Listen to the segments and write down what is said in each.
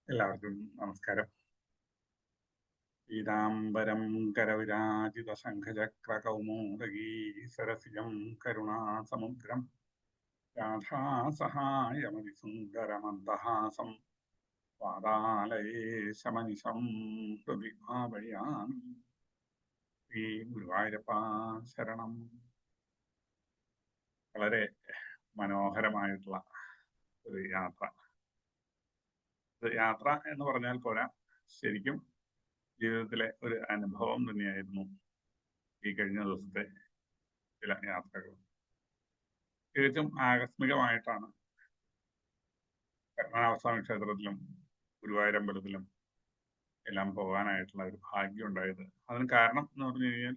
എല്ലാവർക്കും നമസ്കാരം. പീതാംബരം കരവിരാജിത ശംഖചക്ര കൗമോദഗീ സരസിജം കരുണാസമുദ്രം രാധാസഹായമതിസുന്ദരമന്ദഹാസം വാതാലയേശമനിശം ഹൃദി ഭാവയാമി. ഈ ഗുരുവായൂരപ്പ ശരണം. വളരെ മനോഹരമായിട്ടുള്ള ഒരു യാത്ര. യാത്ര എന്ന് പറഞ്ഞാൽ പോരാ, ശരിക്കും ജീവിതത്തിലെ ഒരു അനുഭവം തന്നെയായിരുന്നു ഈ കഴിഞ്ഞ ദിവസത്തെ ചില യാത്രകൾ. തികച്ചും ആകസ്മികമായിട്ടാണ് പത്മനാഭസ്വാമി ക്ഷേത്രത്തിലും ഗുരുവായൂരമ്പലത്തിലും എല്ലാം പോകാനായിട്ടുള്ള ഒരു ഭാഗ്യം ഉണ്ടായത്. അതിന് കാരണം എന്ന് പറഞ്ഞു കഴിഞ്ഞാൽ,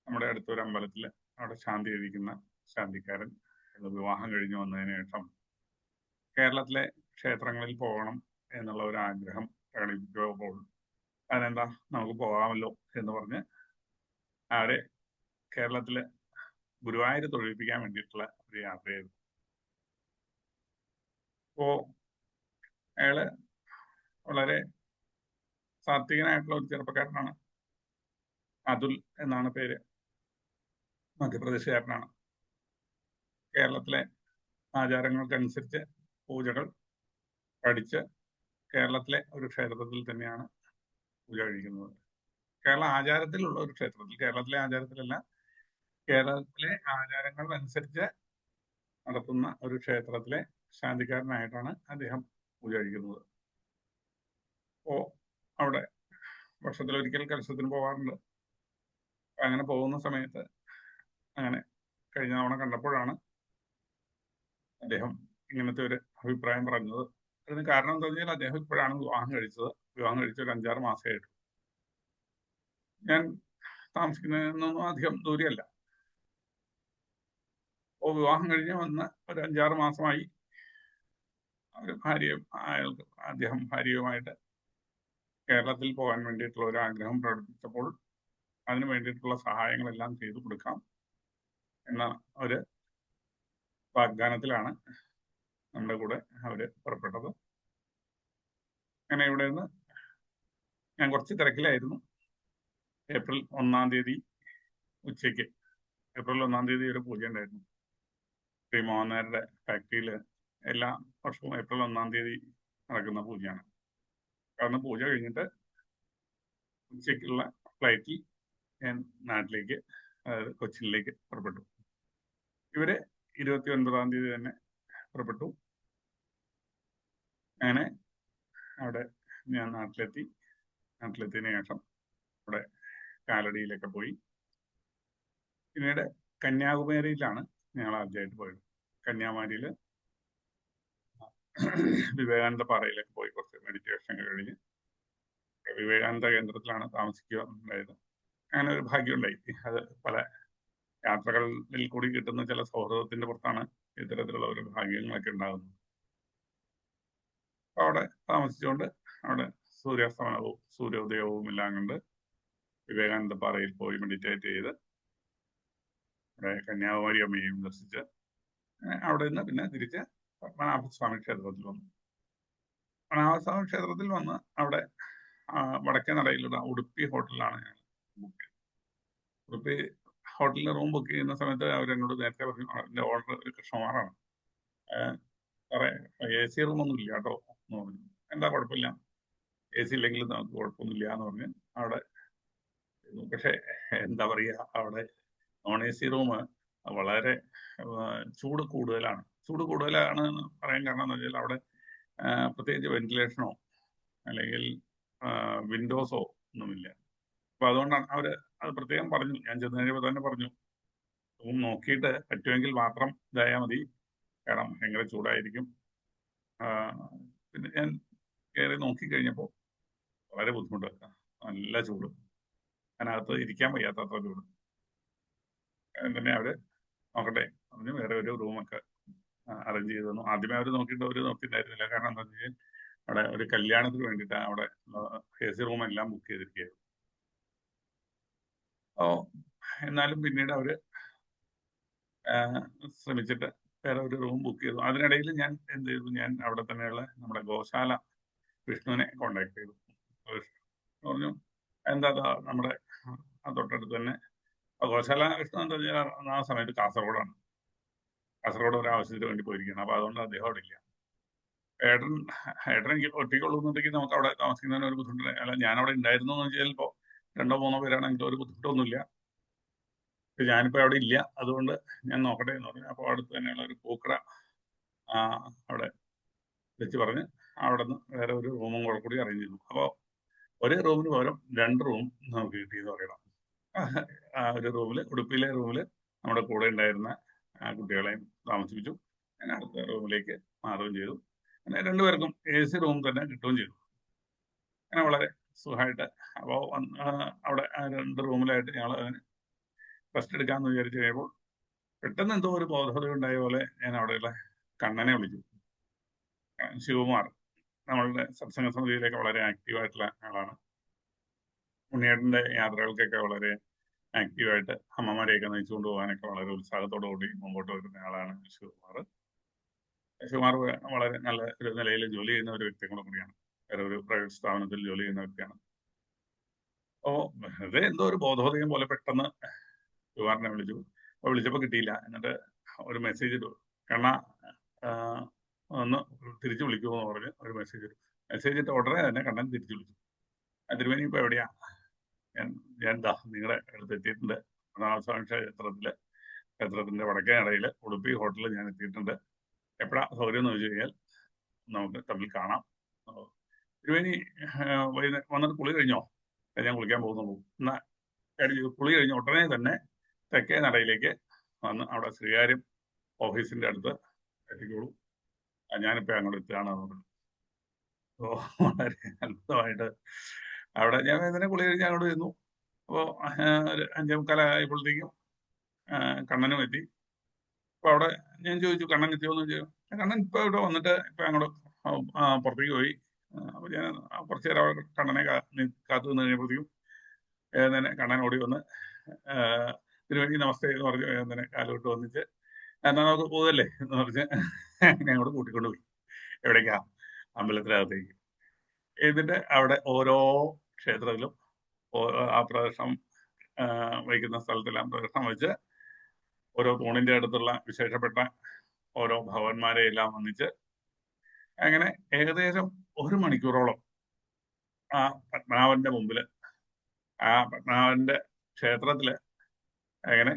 നമ്മുടെ അടുത്തൊരു അമ്പലത്തിൽ അവിടെ ശാന്തി കഴിക്കുന്ന ശാന്തിക്കാരൻ വിവാഹം കഴിഞ്ഞു വന്നതിന് ശേഷം കേരളത്തിലെ ക്ഷേത്രങ്ങളിൽ പോകണം എന്നുള്ള ഒരു ആഗ്രഹം പ്രകടിപ്പിച്ചപ്പോൾ അതിനെന്താ നമുക്ക് പോകാമല്ലോ എന്ന് പറഞ്ഞ് അവരെ കേരളത്തില് ഗുരുവായൂർ തൊഴിപ്പിക്കാൻ വേണ്ടിയിട്ടുള്ള ഒരു യാത്രയായിരുന്നു. അപ്പോ അയാള് വളരെ സാത്വികനായിട്ടുള്ള ഒരു ചെറുപ്പക്കാരനാണ്. അതുൽ എന്നാണ് പേര്. മധ്യപ്രദേശുകാരനാണ്. കേരളത്തിലെ ആചാരങ്ങൾക്കനുസരിച്ച് പൂജകൾ പഠിച്ച് കേരളത്തിലെ ഒരു ക്ഷേത്രത്തിൽ തന്നെയാണ് പൂജ കഴിക്കുന്നത്. കേരള ആചാരത്തിലുള്ള ഒരു ക്ഷേത്രത്തിൽ, കേരളത്തിലെ ആചാരത്തിലല്ല, കേരളത്തിലെ ആചാരങ്ങൾ അനുസരിച്ച് നടത്തുന്ന ഒരു ക്ഷേത്രത്തിലെ ശാന്തിക്കാരനായിട്ടാണ് അദ്ദേഹം പൂജ കഴിക്കുന്നത്. അപ്പോ അവിടെ വർഷത്തിലൊരിക്കൽ കലശത്തിന് പോകാറുണ്ട്. അങ്ങനെ പോകുന്ന സമയത്ത് അങ്ങനെ കഴിഞ്ഞ തവണ കണ്ടപ്പോഴാണ് അദ്ദേഹം ഇങ്ങനത്തെ ഒരു അഭിപ്രായം പറഞ്ഞത്. അതിന് കാരണം എന്താ പറഞ്ഞാൽ, അദ്ദേഹം ഇപ്പോഴാണ് വിവാഹം കഴിച്ചത്. വിവാഹം കഴിച്ച ഒരു 5-6 മാസമായിട്ട്. ഞാൻ താമസിക്കുന്നതിനൊന്നും അധികം ദൂരെയല്ല. അപ്പോൾ വിവാഹം കഴിഞ്ഞ് വന്ന് ഒരു 5-6 മാസമായി ഒരു അദ്ദേഹം ഭാര്യയുമായിട്ട് കേരളത്തിൽ പോകാൻ വേണ്ടിയിട്ടുള്ള ഒരു ആഗ്രഹം പ്രകടിപ്പിച്ചപ്പോൾ അതിനു വേണ്ടിയിട്ടുള്ള സഹായങ്ങളെല്ലാം ചെയ്തു കൊടുക്കാം എന്ന ഒരു വാഗ്ദാനത്തിലാണ് നമ്മുടെ കൂടെ അവര് പുറപ്പെട്ടത്. അങ്ങനെ ഇവിടെ നിന്ന് ഞാൻ കുറച്ച് തിരക്കിലായിരുന്നു. ഏപ്രിൽ 1-ാം തീയതി ഉച്ചയ്ക്ക്, ഏപ്രിൽ 1-ാം തീയതി ഒരു പൂജ ഉണ്ടായിരുന്നു. ശ്രീ മോഹൻനായരുടെ ഫാക്ടറിയിൽ എല്ലാ വർഷവും ഏപ്രിൽ 1-ാം തീയതി നടക്കുന്ന പൂജയാണ്. കാരണം പൂജ കഴിഞ്ഞിട്ട് ഉച്ചയ്ക്കുള്ള ഫ്ലൈറ്റിൽ ഞാൻ നാട്ടിലേക്ക്, അതായത് കൊച്ചിനിലേക്ക് പുറപ്പെട്ടു. ഇവര് 29-ാം തീയതി തന്നെ പുറപ്പെട്ടു. അങ്ങനെ അവിടെ ഞാൻ നാട്ടിലെത്തിയതിനു ശേഷം അവിടെ കാലടിയിലൊക്കെ പോയി. പിന്നീട് കന്യാകുമാരിയിലാണ് ഞങ്ങൾ ആദ്യമായിട്ട് പോയത്. കന്യാകുമാരിയില് വിവേകാനന്ദ പാറയിലൊക്കെ പോയി കുറച്ച് മെഡിറ്റേഷൻ കഴിഞ്ഞ് വിവേകാനന്ദ കേന്ദ്രത്തിലാണ് താമസിക്കുക ഉണ്ടായത്. അങ്ങനെ ഒരു ഭാഗ്യം ഉണ്ടായി. അത് പല യാത്രകളിൽ കൂടി കിട്ടുന്ന ചില സൗഹൃദത്തിന്റെ പുറത്താണ് ഇത്തരത്തിലുള്ള ഒരു ഭാഗ്യങ്ങളൊക്കെ ഉണ്ടാകുന്നത്. അപ്പൊ അവിടെ താമസിച്ചുകൊണ്ട് അവിടെ സൂര്യാസ്തമനവും സൂര്യോദയവും എല്ലാം കണ്ട് വിവേകാനന്ദ പാറയിൽ പോയി മെഡിറ്റേറ്റ് ചെയ്ത് അവിടെ കന്യാകുമാരി അമ്മയെയും ദർശിച്ച് അവിടെ നിന്ന് പിന്നെ തിരിച്ച് പത്മനാഭസ്വാമി ക്ഷേത്രത്തിൽ വന്നു. പത്മനാഭസ്വാമി ക്ഷേത്രത്തിൽ വന്ന് അവിടെ വടക്കേ നടയിലുള്ള ഉടുപ്പി ഹോട്ടലിലാണ് ഞാൻ ബുക്ക് ചെയ്തത്. ഉടുപ്പി ഹോട്ടലിൽ റൂം ബുക്ക് ചെയ്യുന്ന സമയത്ത് അവരെന്നോട് നേരത്തെ പറഞ്ഞു, എൻ്റെ ഓർഡർ ഒരു കൃഷ്ണകുമാറാണ്, സാറേ AC റൂമൊന്നും ഇല്ല കേട്ടോ എന്ന് പറഞ്ഞു. എന്താ കുഴപ്പമില്ല, AC ഇല്ലെങ്കിലും നമുക്ക് കുഴപ്പമൊന്നുമില്ല എന്ന് പറഞ്ഞ് അവിടെ. പക്ഷെ എന്താ പറയുക, അവിടെ non-AC റൂം വളരെ ചൂട് കൂടുതലാണ്. ചൂട് കൂടുതലാണ് എന്ന് പറയാൻ കാരണം എന്ന് വെച്ചാൽ അവിടെ പ്രത്യേകിച്ച് വെന്റിലേഷനോ അല്ലെങ്കിൽ വിൻഡോസോ ഒന്നുമില്ല. അപ്പൊ അതുകൊണ്ടാണ് അവര് അത് പ്രത്യേകം പറഞ്ഞു. ഞാൻ ചെന്ന് കഴിഞ്ഞപ്പോൾ തന്നെ പറഞ്ഞു, റൂം നോക്കിയിട്ട് പറ്റുമെങ്കിൽ മാത്രം ഇതായാൽ മതി, കാരണം ഭയങ്കര ചൂടായിരിക്കും. പിന്നെ ഞാൻ കയറി നോക്കിക്കഴിഞ്ഞപ്പോൾ വളരെ ബുദ്ധിമുട്ട്, നല്ല ചൂട്, അതിനകത്ത് ഇരിക്കാൻ വയ്യാത്തത്ര ചൂട്. പിന്നെ അവര് നോക്കട്ടെ പറഞ്ഞു വേറെ ഒരു റൂമൊക്കെ അറേഞ്ച് ചെയ്ത് തന്നു. ആദ്യമേ അവർ നോക്കിയിട്ടുണ്ടായിരുന്നില്ല. കാരണം എന്താ വെച്ചാൽ അവിടെ ഒരു കല്യാണത്തിന് വേണ്ടിയിട്ടാണ് അവിടെ AC റൂം എല്ലാം ബുക്ക് ചെയ്തിരിക്കുകയായിരുന്നു. എന്നാലും പിന്നീട് അവര് ശ്രമിച്ചിട്ട് വേറെ ഒരു റൂം ബുക്ക് ചെയ്തു. അതിനിടയിൽ ഞാൻ എന്ത് ചെയ്തു, ഞാൻ അവിടെ തന്നെയുള്ള നമ്മുടെ ഗോശാല വിഷ്ണുവിനെ കോണ്ടാക്ട് ചെയ്തു. വിഷ്ണു പറഞ്ഞു എന്താ നമ്മുടെ തൊട്ടടുത്ത് തന്നെ ഗോശാല. വിഷ്ണു എന്താ വെച്ചാൽ ആ സമയത്ത് കാസർഗോഡാണ്. കാസർഗോഡ് ഒരു ആവശ്യത്തിന് വേണ്ടി പോയിരിക്കുകയാണ്. അപ്പൊ അതുകൊണ്ട് അദ്ദേഹം അവിടെ ഇല്ല. ഏട്ടൻ എനിക്ക് ഒറ്റയ്ക്കുള്ളൂ എന്നുണ്ടെങ്കിൽ നമുക്ക് അവിടെ താമസിക്കുന്നതിന് ഒരു ബുദ്ധിമുട്ടില്ല. അല്ല, ഞാൻ അവിടെ ഉണ്ടായിരുന്നു എന്ന് വെച്ചാൽ ചിലപ്പോ 2 3 പേരാണെങ്കിൽ ഒരു ബുദ്ധിമുട്ടൊന്നുമില്ല. ഞാനിപ്പോ അവിടെ ഇല്ല, അതുകൊണ്ട് ഞാൻ നോക്കട്ടെ എന്ന് പറഞ്ഞു. അപ്പോൾ അടുത്ത് തന്നെയുള്ള ഒരു പൂക്കട അവിടെ വെച്ച് പറഞ്ഞ് അവിടെ നിന്ന് വേറെ ഒരു റൂമും കൂടി അറേഞ്ച് ചെയ്തു. അപ്പോൾ ഒരു റൂമിന് പകരം 2 റൂം നമുക്ക് കിട്ടിയെന്ന് പറയണം. ഒരു റൂമിൽ, ഉടുപ്പിയിലെ റൂമിൽ നമ്മുടെ കൂടെ ഉണ്ടായിരുന്ന കുട്ടികളെയും താമസിപ്പിച്ചു. ഞാൻ അടുത്ത റൂമിലേക്ക് മാറുകയും ചെയ്തു. അങ്ങനെ 2 പേർക്കും AC റൂം തന്നെ കിട്ടുകയും ചെയ്തു. അങ്ങനെ വളരെ സുഖമായിട്ട് അപ്പോൾ അവിടെ 2 റൂമിലായിട്ട് ഞങ്ങൾ അതിന് റെസ്റ്റ് എടുക്കാമെന്ന് വിചാരിച്ചു കഴിയുമ്പോൾ പെട്ടെന്ന് എന്തോ ഒരു ബോധോദയം ഉണ്ടായ പോലെ ഞാൻ അവിടെയുള്ള കണ്ണനെ വിളിച്ചു. ശിവകുമാർ നമ്മളുടെ സത്സംഗ സമിതിയിലേക്ക് വളരെ ആക്റ്റീവായിട്ടുള്ള ആളാണ്. ഉണ്ണിയേട്ടൻ്റെ യാത്രകൾക്കൊക്കെ വളരെ ആക്റ്റീവായിട്ട് അമ്മമാരെയൊക്കെ നയിച്ചുകൊണ്ട് പോകാനൊക്കെ വളരെ ഉത്സാഹത്തോടു കൂടി മുമ്പോട്ട് വരുന്ന ആളാണ് ശിവകുമാർ. ശിവകുമാർ വളരെ നല്ല ഒരു നിലയിൽ ജോലി ചെയ്യുന്ന ഒരു വ്യക്തി കൂടിയാണ്. വേറെ ഒരു പ്രൈവറ്റ് സ്ഥാപനത്തിൽ ജോലി ചെയ്യുന്ന വ്യക്തിയാണ്. അപ്പോൾ വെറുതെ എന്തോ ഒരു ബോധോദയം പോലെ പെട്ടെന്ന് ശിവകുമാറിനെ വിളിച്ചു. അപ്പോൾ വിളിച്ചപ്പോൾ കിട്ടിയില്ല. എന്നിട്ട് ഒരു മെസ്സേജ് ഇട്ടു, കണ്ണ ഒന്ന് തിരിച്ചു വിളിക്കുമെന്ന് പറഞ്ഞ് ഒരു മെസ്സേജ് ഇട്ടു. മെസ്സേജ് ഇട്ട് ഉടനെ തന്നെ കണ്ണൻ തിരിച്ചു വിളിച്ചു. തിരുമേനി ഇപ്പൊ എവിടെയാ? ഞാൻ എന്താ നിങ്ങളുടെ അടുത്ത് എത്തിയിട്ടുണ്ട്. പത്മനാഭസ്വാമി ക്ഷേത്രത്തിന്റെ വടക്കേ നടയിൽ ഉടുപ്പി ഹോട്ടലിൽ ഞാൻ എത്തിയിട്ടുണ്ട്. എപ്പോഴാ സൗകര്യം എന്ന് ചോദിച്ചു കഴിഞ്ഞാൽ നമുക്ക് തമ്മിൽ കാണാം. തിരുമേനി വന്നിട്ട് കുളി കഴിഞ്ഞോ? ഞാൻ കുളിക്കാൻ പോകുന്നുള്ളൂ. എന്നാ കുളി കഴിഞ്ഞ ഉടനെ തന്നെ തെക്കേ നടയിലേക്ക് വന്ന് അവിടെ ശ്രീകാര്യം ഓഫീസിന്റെ അടുത്ത് എത്തിക്കോളൂ. ഞാനിപ്പോ അങ്ങോട്ട് എത്തുകയാണെന്ന് പറഞ്ഞു. വളരെ അത്ഭുതമായിട്ട് അവിടെ ഞാൻ ഇതിനെ കുളി കഴിഞ്ഞ് അങ്ങോട്ട് ചെന്നു. അപ്പോൾ ഒരു 5:45 ആയപ്പോഴത്തേക്കും കണ്ണനും എത്തി. അപ്പൊ അവിടെ ഞാൻ ചോദിച്ചു, കണ്ണൻ എത്തിയോന്ന് ചോദിച്ചു. കണ്ണൻ ഇപ്പൊ ഇവിടെ വന്നിട്ട് ഇപ്പൊ അങ്ങോട്ട് പുറത്തേക്ക് പോയി. അപ്പൊ ഞാൻ കുറച്ചു നേരം അവിടെ കണ്ണനെ കാത്തു നിന്ന് കഴിഞ്ഞപ്പോഴത്തേക്കും തന്നെ കണ്ണൻ ഓടി വന്ന് തിരുവേണ്ടി നമസ്തേ എന്ന് പറഞ്ഞു. തന്നെ കാലോട്ട് വന്നിച്ച് എന്നാ നമുക്ക് പോകല്ലേ എന്ന് പറഞ്ഞ് എന്നെ അങ്ങോട്ട് കൂട്ടിക്കൊണ്ടുപോയി. എവിടേക്കാ? അമ്പലത്തിനകത്തേക്ക്. എന്നിട്ട് അവിടെ ഓരോ ക്ഷേത്രത്തിലും ആ പ്രദക്ഷിണം വയ്ക്കുന്ന സ്ഥലത്തെല്ലാം പ്രദക്ഷിണം വെച്ച് ഓരോ തൂണിന്റെ അടുത്തുള്ള വിശേഷപ്പെട്ട ഓരോ ഭഗവാന്മാരെ എല്ലാം വന്നിച്ച് അങ്ങനെ ഏകദേശം 1 മണിക്കൂറോളം ആ പത്മനാഭന്റെ മുമ്പില്, ആ പത്മനാഭന്റെ ക്ഷേത്രത്തില് അങ്ങനെ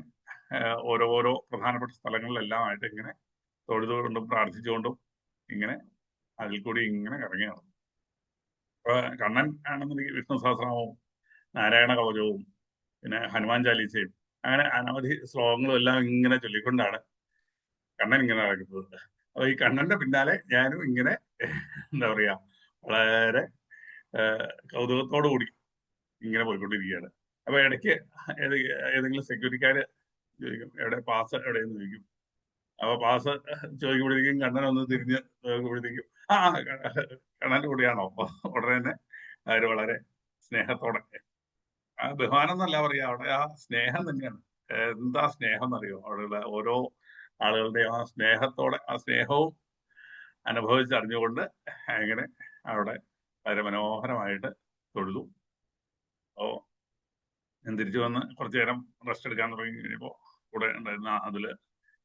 ഓരോരോ പ്രധാനപ്പെട്ട സ്ഥലങ്ങളിലെല്ലാമായിട്ട് ഇങ്ങനെ തൊഴുതുകൊണ്ടും പ്രാർത്ഥിച്ചുകൊണ്ടും ഇങ്ങനെ അതിൽ കൂടി ഇങ്ങനെ കറങ്ങി നടന്നു. അപ്പൊ കണ്ണൻ ആണെന്നുണ്ടെങ്കിൽ വിഷ്ണു സഹസ്രനാമവും നാരായണ കവചവും പിന്നെ ഹനുമാൻ ചാലീസയും അങ്ങനെ അനവധി ശ്ലോകങ്ങളും എല്ലാം ഇങ്ങനെ ചൊല്ലിക്കൊണ്ടാണ് കണ്ണൻ ഇങ്ങനെ നടക്കുന്നത്. അപ്പൊ ഈ കണ്ണന്റെ പിന്നാലെ ഞാനും ഇങ്ങനെ എന്താ പറയാ വളരെ കൗതുകത്തോടു കൂടി ഇങ്ങനെ പോയിക്കൊണ്ടിരിക്കുകയാണ്. അപ്പൊ ഇടയ്ക്ക് ഏതെങ്കിലും സെക്യൂരിറ്റിക്കാര് ചോദിക്കും എവിടെ പാസ് എവിടെയെന്ന് ചോദിക്കും. അപ്പൊ പാസ് ചോദിക്കുമ്പോഴത്തേക്കും കണ്ണൻ ഒന്ന് തിരിഞ്ഞ് നോക്കുമ്പോഴത്തേക്കും കണ്ണന്റെ കൂടെയാണോ? ഉടനെ തന്നെ അവര് വളരെ സ്നേഹത്തോടെ, ആ ബഹുമാനം എന്നല്ല പറയാ, അവിടെ ആ സ്നേഹം തന്നെയാണ്. എന്താ സ്നേഹം എന്നറിയോ? അവിടെയുള്ള ഓരോ ആളുകളുടെയും ആ സ്നേഹത്തോടെ, ആ സ്നേഹവും അനുഭവിച്ചറിഞ്ഞുകൊണ്ട് അങ്ങനെ അവിടെ വളരെ മനോഹരമായിട്ട് തൊഴുതു. അപ്പോ ഞാൻ തിരിച്ചു വന്ന് കുറച്ചു നേരം റെസ്റ്റ് എടുക്കാൻ തുടങ്ങി കഴിഞ്ഞപ്പോ കൂടെ ഉണ്ടായിരുന്ന അതില്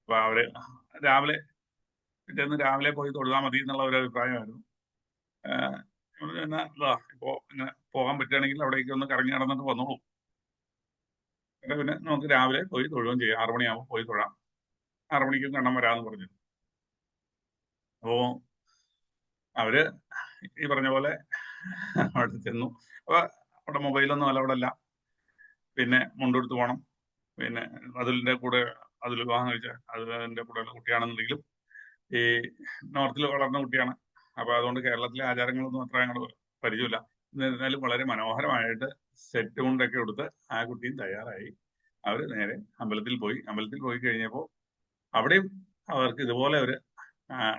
അപ്പൊ അവര് പിറ്റേന്ന് രാവിലെ പോയി തൊഴുതാൽ മതി എന്നുള്ള ഒരു അഭിപ്രായമായിരുന്നു. ഇപ്പോ ഇങ്ങനെ പോകാൻ പറ്റുകയാണെങ്കിൽ അവിടേക്ക് ഒന്ന് കറങ്ങി നടന്നിട്ട് വന്നോളൂ. പിന്നെ നമുക്ക് രാവിലെ പോയി തൊഴുകയും ചെയ്യാം. 6 മണിയാകുമ്പോൾ പോയി തൊഴാം. 6 മണിക്കും കണ്ണം വരാമെന്ന് പറഞ്ഞു. അപ്പോ അവര് ഈ പറഞ്ഞ പോലെ അവിടെ ചെന്നു. അപ്പൊ അവിടെ മൊബൈലൊന്നും അല്ല, അവിടെ അല്ല. പിന്നെ മുണ്ടെടുത്ത് പോകണം. പിന്നെ അതിലിന്റെ കൂടെ അതിൽ വിവാഹം കഴിച്ച അതിന്റെ കൂടെയുള്ള കുട്ടിയാണെന്നുണ്ടെങ്കിലും ഈ നോർത്തിൽ വളർന്ന കുട്ടിയാണ്. അപ്പൊ അതുകൊണ്ട് കേരളത്തിലെ ആചാരങ്ങളൊന്നും അത്ര ഞങ്ങൾ പരിചയമില്ല. എന്നിരുന്നാലും വളരെ മനോഹരമായിട്ട് സെറ്റ് കൊണ്ടൊക്കെ എടുത്ത് ആ കുട്ടിയും തയ്യാറായി. അവര് നേരെ അമ്പലത്തിൽ പോയി. അമ്പലത്തിൽ പോയി കഴിഞ്ഞപ്പോൾ അവിടെയും അവർക്ക് ഇതുപോലെ ഒരു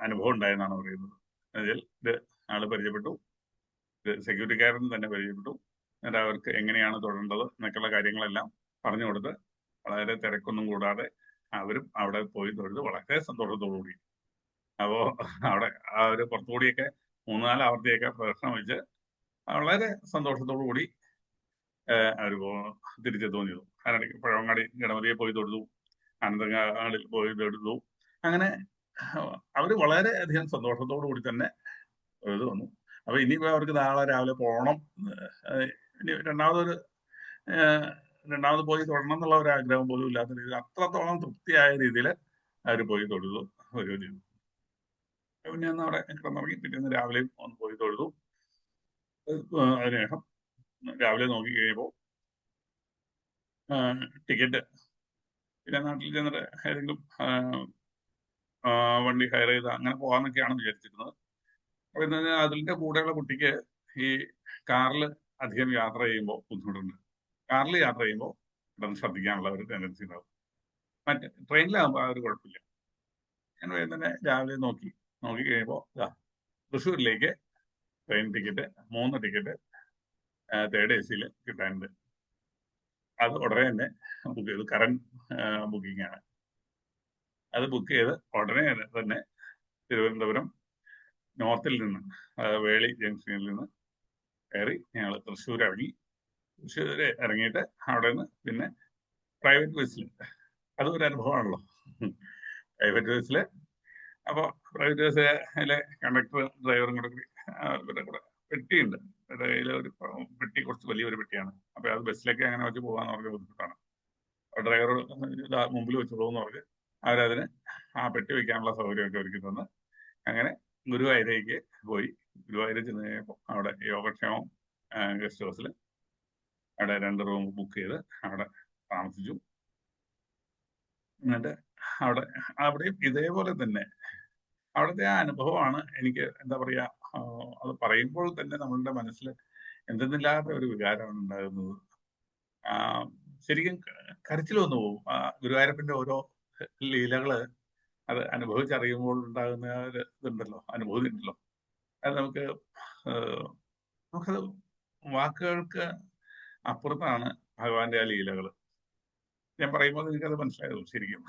അനുഭവം ഉണ്ടായെന്നാണ് പറയുന്നത്. അതിൽ ഇത് ആള് പരിചയപ്പെട്ടു, സെക്യൂരിറ്റിക്കാരൻ തന്നെ പരിചയപ്പെട്ടു. എന്നിട്ട് അവർക്ക് എങ്ങനെയാണ് തൊഴേണ്ടത് എന്നൊക്കെയുള്ള കാര്യങ്ങളെല്ലാം പറഞ്ഞു കൊടുത്ത് വളരെ തിരക്കൊന്നും കൂടാതെ അവരും അവിടെ പോയി തൊഴുത് വളരെ സന്തോഷത്തോടു കൂടി. അപ്പോ അവിടെ ആ ഒരു പുറത്തുകൂടിയൊക്കെ 3-4 ആവർത്തിയൊക്കെ പ്രദക്ഷിണം വെച്ച് വളരെ സന്തോഷത്തോടു കൂടി അവർ തിരിച്ചെത്തുകയും ചെയ്തു. അതിനിടയ്ക്ക് പഴവങ്ങാടി ഗണപതിയെ പോയി തൊഴുതു, അനന്തങ്ങാടിൽ പോയി തൊഴുതു. അങ്ങനെ അവർ വളരെയധികം സന്തോഷത്തോടു കൂടി തന്നെ ഇത് വന്നു. അപ്പൊ ഇനിയിപ്പോ അവർക്ക് നാളെ രാവിലെ പോകണം, ഇനി രണ്ടാമത് പോയി തൊഴണം എന്നുള്ള ഒരു ആഗ്രഹം പോലും ഇല്ലാത്ത രീതിയിൽ അത്രത്തോളം തൃപ്തിയായ രീതിയിൽ അവർ പോയി തൊഴുതു വരികയും ചെയ്തു. പിന്നെ അന്ന് അവിടെ കിടന്നിറങ്ങി പിറ്റേന്ന് രാവിലെയും ഒന്ന് പോയി തൊഴുതു. അതിനുശേഷം രാവിലെ നോക്കി കഴിയുമ്പോൾ ടിക്കറ്റ് പിന്നെ നാട്ടിൽ ചെന്നിട്ട് ഏതെങ്കിലും വണ്ടി ഹയർ ചെയ്ത് അങ്ങനെ പോകാന്നൊക്കെയാണ് വിചാരിച്ചിരുന്നത്. അപ്പൊ എന്താ അതിന്റെ കൂടെയുള്ള കുട്ടിക്ക് ഈ കാറിൽ അധികം യാത്ര ചെയ്യുമ്പോൾ ബുദ്ധിമുട്ടുണ്ട്. കാറിൽ യാത്ര ചെയ്യുമ്പോൾ കിടന്ന് ശ്രദ്ധിക്കാനുള്ള ഒരു ടെൻഡൻസി ഉണ്ടാവും. മറ്റേ ട്രെയിനിലാകുമ്പോൾ ആ ഒരു കുഴപ്പമില്ല. ഞാൻ വേഗം തന്നെ രാവിലെ നോക്കി കഴിയുമ്പോൾ തൃശ്ശൂരിലേക്ക് train ticket 3 ticket third AC കിട്ടാനുണ്ട്. അത് ഉടനെ തന്നെ ബുക്ക് ചെയ്തു. കറന്റ് ബുക്കിംഗ് ആണ്. അത് ബുക്ക് ചെയ്ത് ഉടനെ തന്നെ തിരുവനന്തപുരം നോർത്തിൽ നിന്ന് വേളി ജംഗ്ഷനിൽ നിന്ന് കയറി ഞങ്ങൾ തൃശ്ശൂർ ഇറങ്ങി. തൃശ്ശൂർ ഇറങ്ങിയിട്ട് അവിടെ നിന്ന് പിന്നെ പ്രൈവറ്റ് ബസ്സിൽ, അതും ഒരു അനുഭവമാണല്ലോ പ്രൈവറ്റ് ബസ്സിൽ. അപ്പോൾ പ്രൈവറ്റ് ബസ്സിലെ കണ്ടക്ടർ ഡ്രൈവറും കൂടെ ഇവരുടെ കൂടെ പെട്ടിയുണ്ട്. ഇവരുടെ കയ്യിൽ ഒരു പെട്ടി, കുറച്ച് വലിയൊരു പെട്ടിയാണ്. അപ്പൊ അത് ബസ്സിലേക്ക് അങ്ങനെ വെച്ച് പോകാന്ന് പറഞ്ഞ ബുദ്ധിമുട്ടാണ്. ഡ്രൈവർ മുമ്പിൽ വെച്ച് പോകുമെന്ന് പറഞ്ഞ് അവരതിന് ആ പെട്ടി വയ്ക്കാനുള്ള സൗകര്യമൊക്കെ ഒരുക്കി തന്ന് അങ്ങനെ ഗുരുവായൂരേക്ക് പോയി. ഗുരുവായൂർ ചെന്ന് കഴിഞ്ഞപ്പോൾ അവിടെ യോഗക്ഷേമം ഗസ്റ്റ് ഹൗസിൽ അവിടെ 2 റൂം ബുക്ക് ചെയ്ത് അവിടെ താമസിച്ചു. എന്നിട്ട് അവിടെയും ഇതേപോലെ തന്നെ അവിടുത്തെ ആ അനുഭവമാണ് എനിക്ക് എന്താ പറയാ, അത് പറയുമ്പോൾ തന്നെ നമ്മളുടെ മനസ്സിൽ എന്തെന്നില്ലാത്ത ഒരു വികാരമാണ് ഉണ്ടാകുന്നത്. ശരിക്കും കരച്ചിൽ വന്നു പോകും. ഗുരുവായൂരപ്പന്റെ ഓരോ ലീലകള് അത് അനുഭവിച്ചറിയുമ്പോൾ ഉണ്ടാകുന്ന ഒരു ഇതുണ്ടല്ലോ, അനുഭൂതി ഉണ്ടല്ലോ, അത് നമുക്കത് വാക്കുകൾക്ക് അപ്പുറത്താണ് ഭഗവാന്റെ ആ ലീലകള്. ഞാൻ പറയുമ്പോൾ എനിക്കത് മനസ്സിലായതു ശരിക്കും.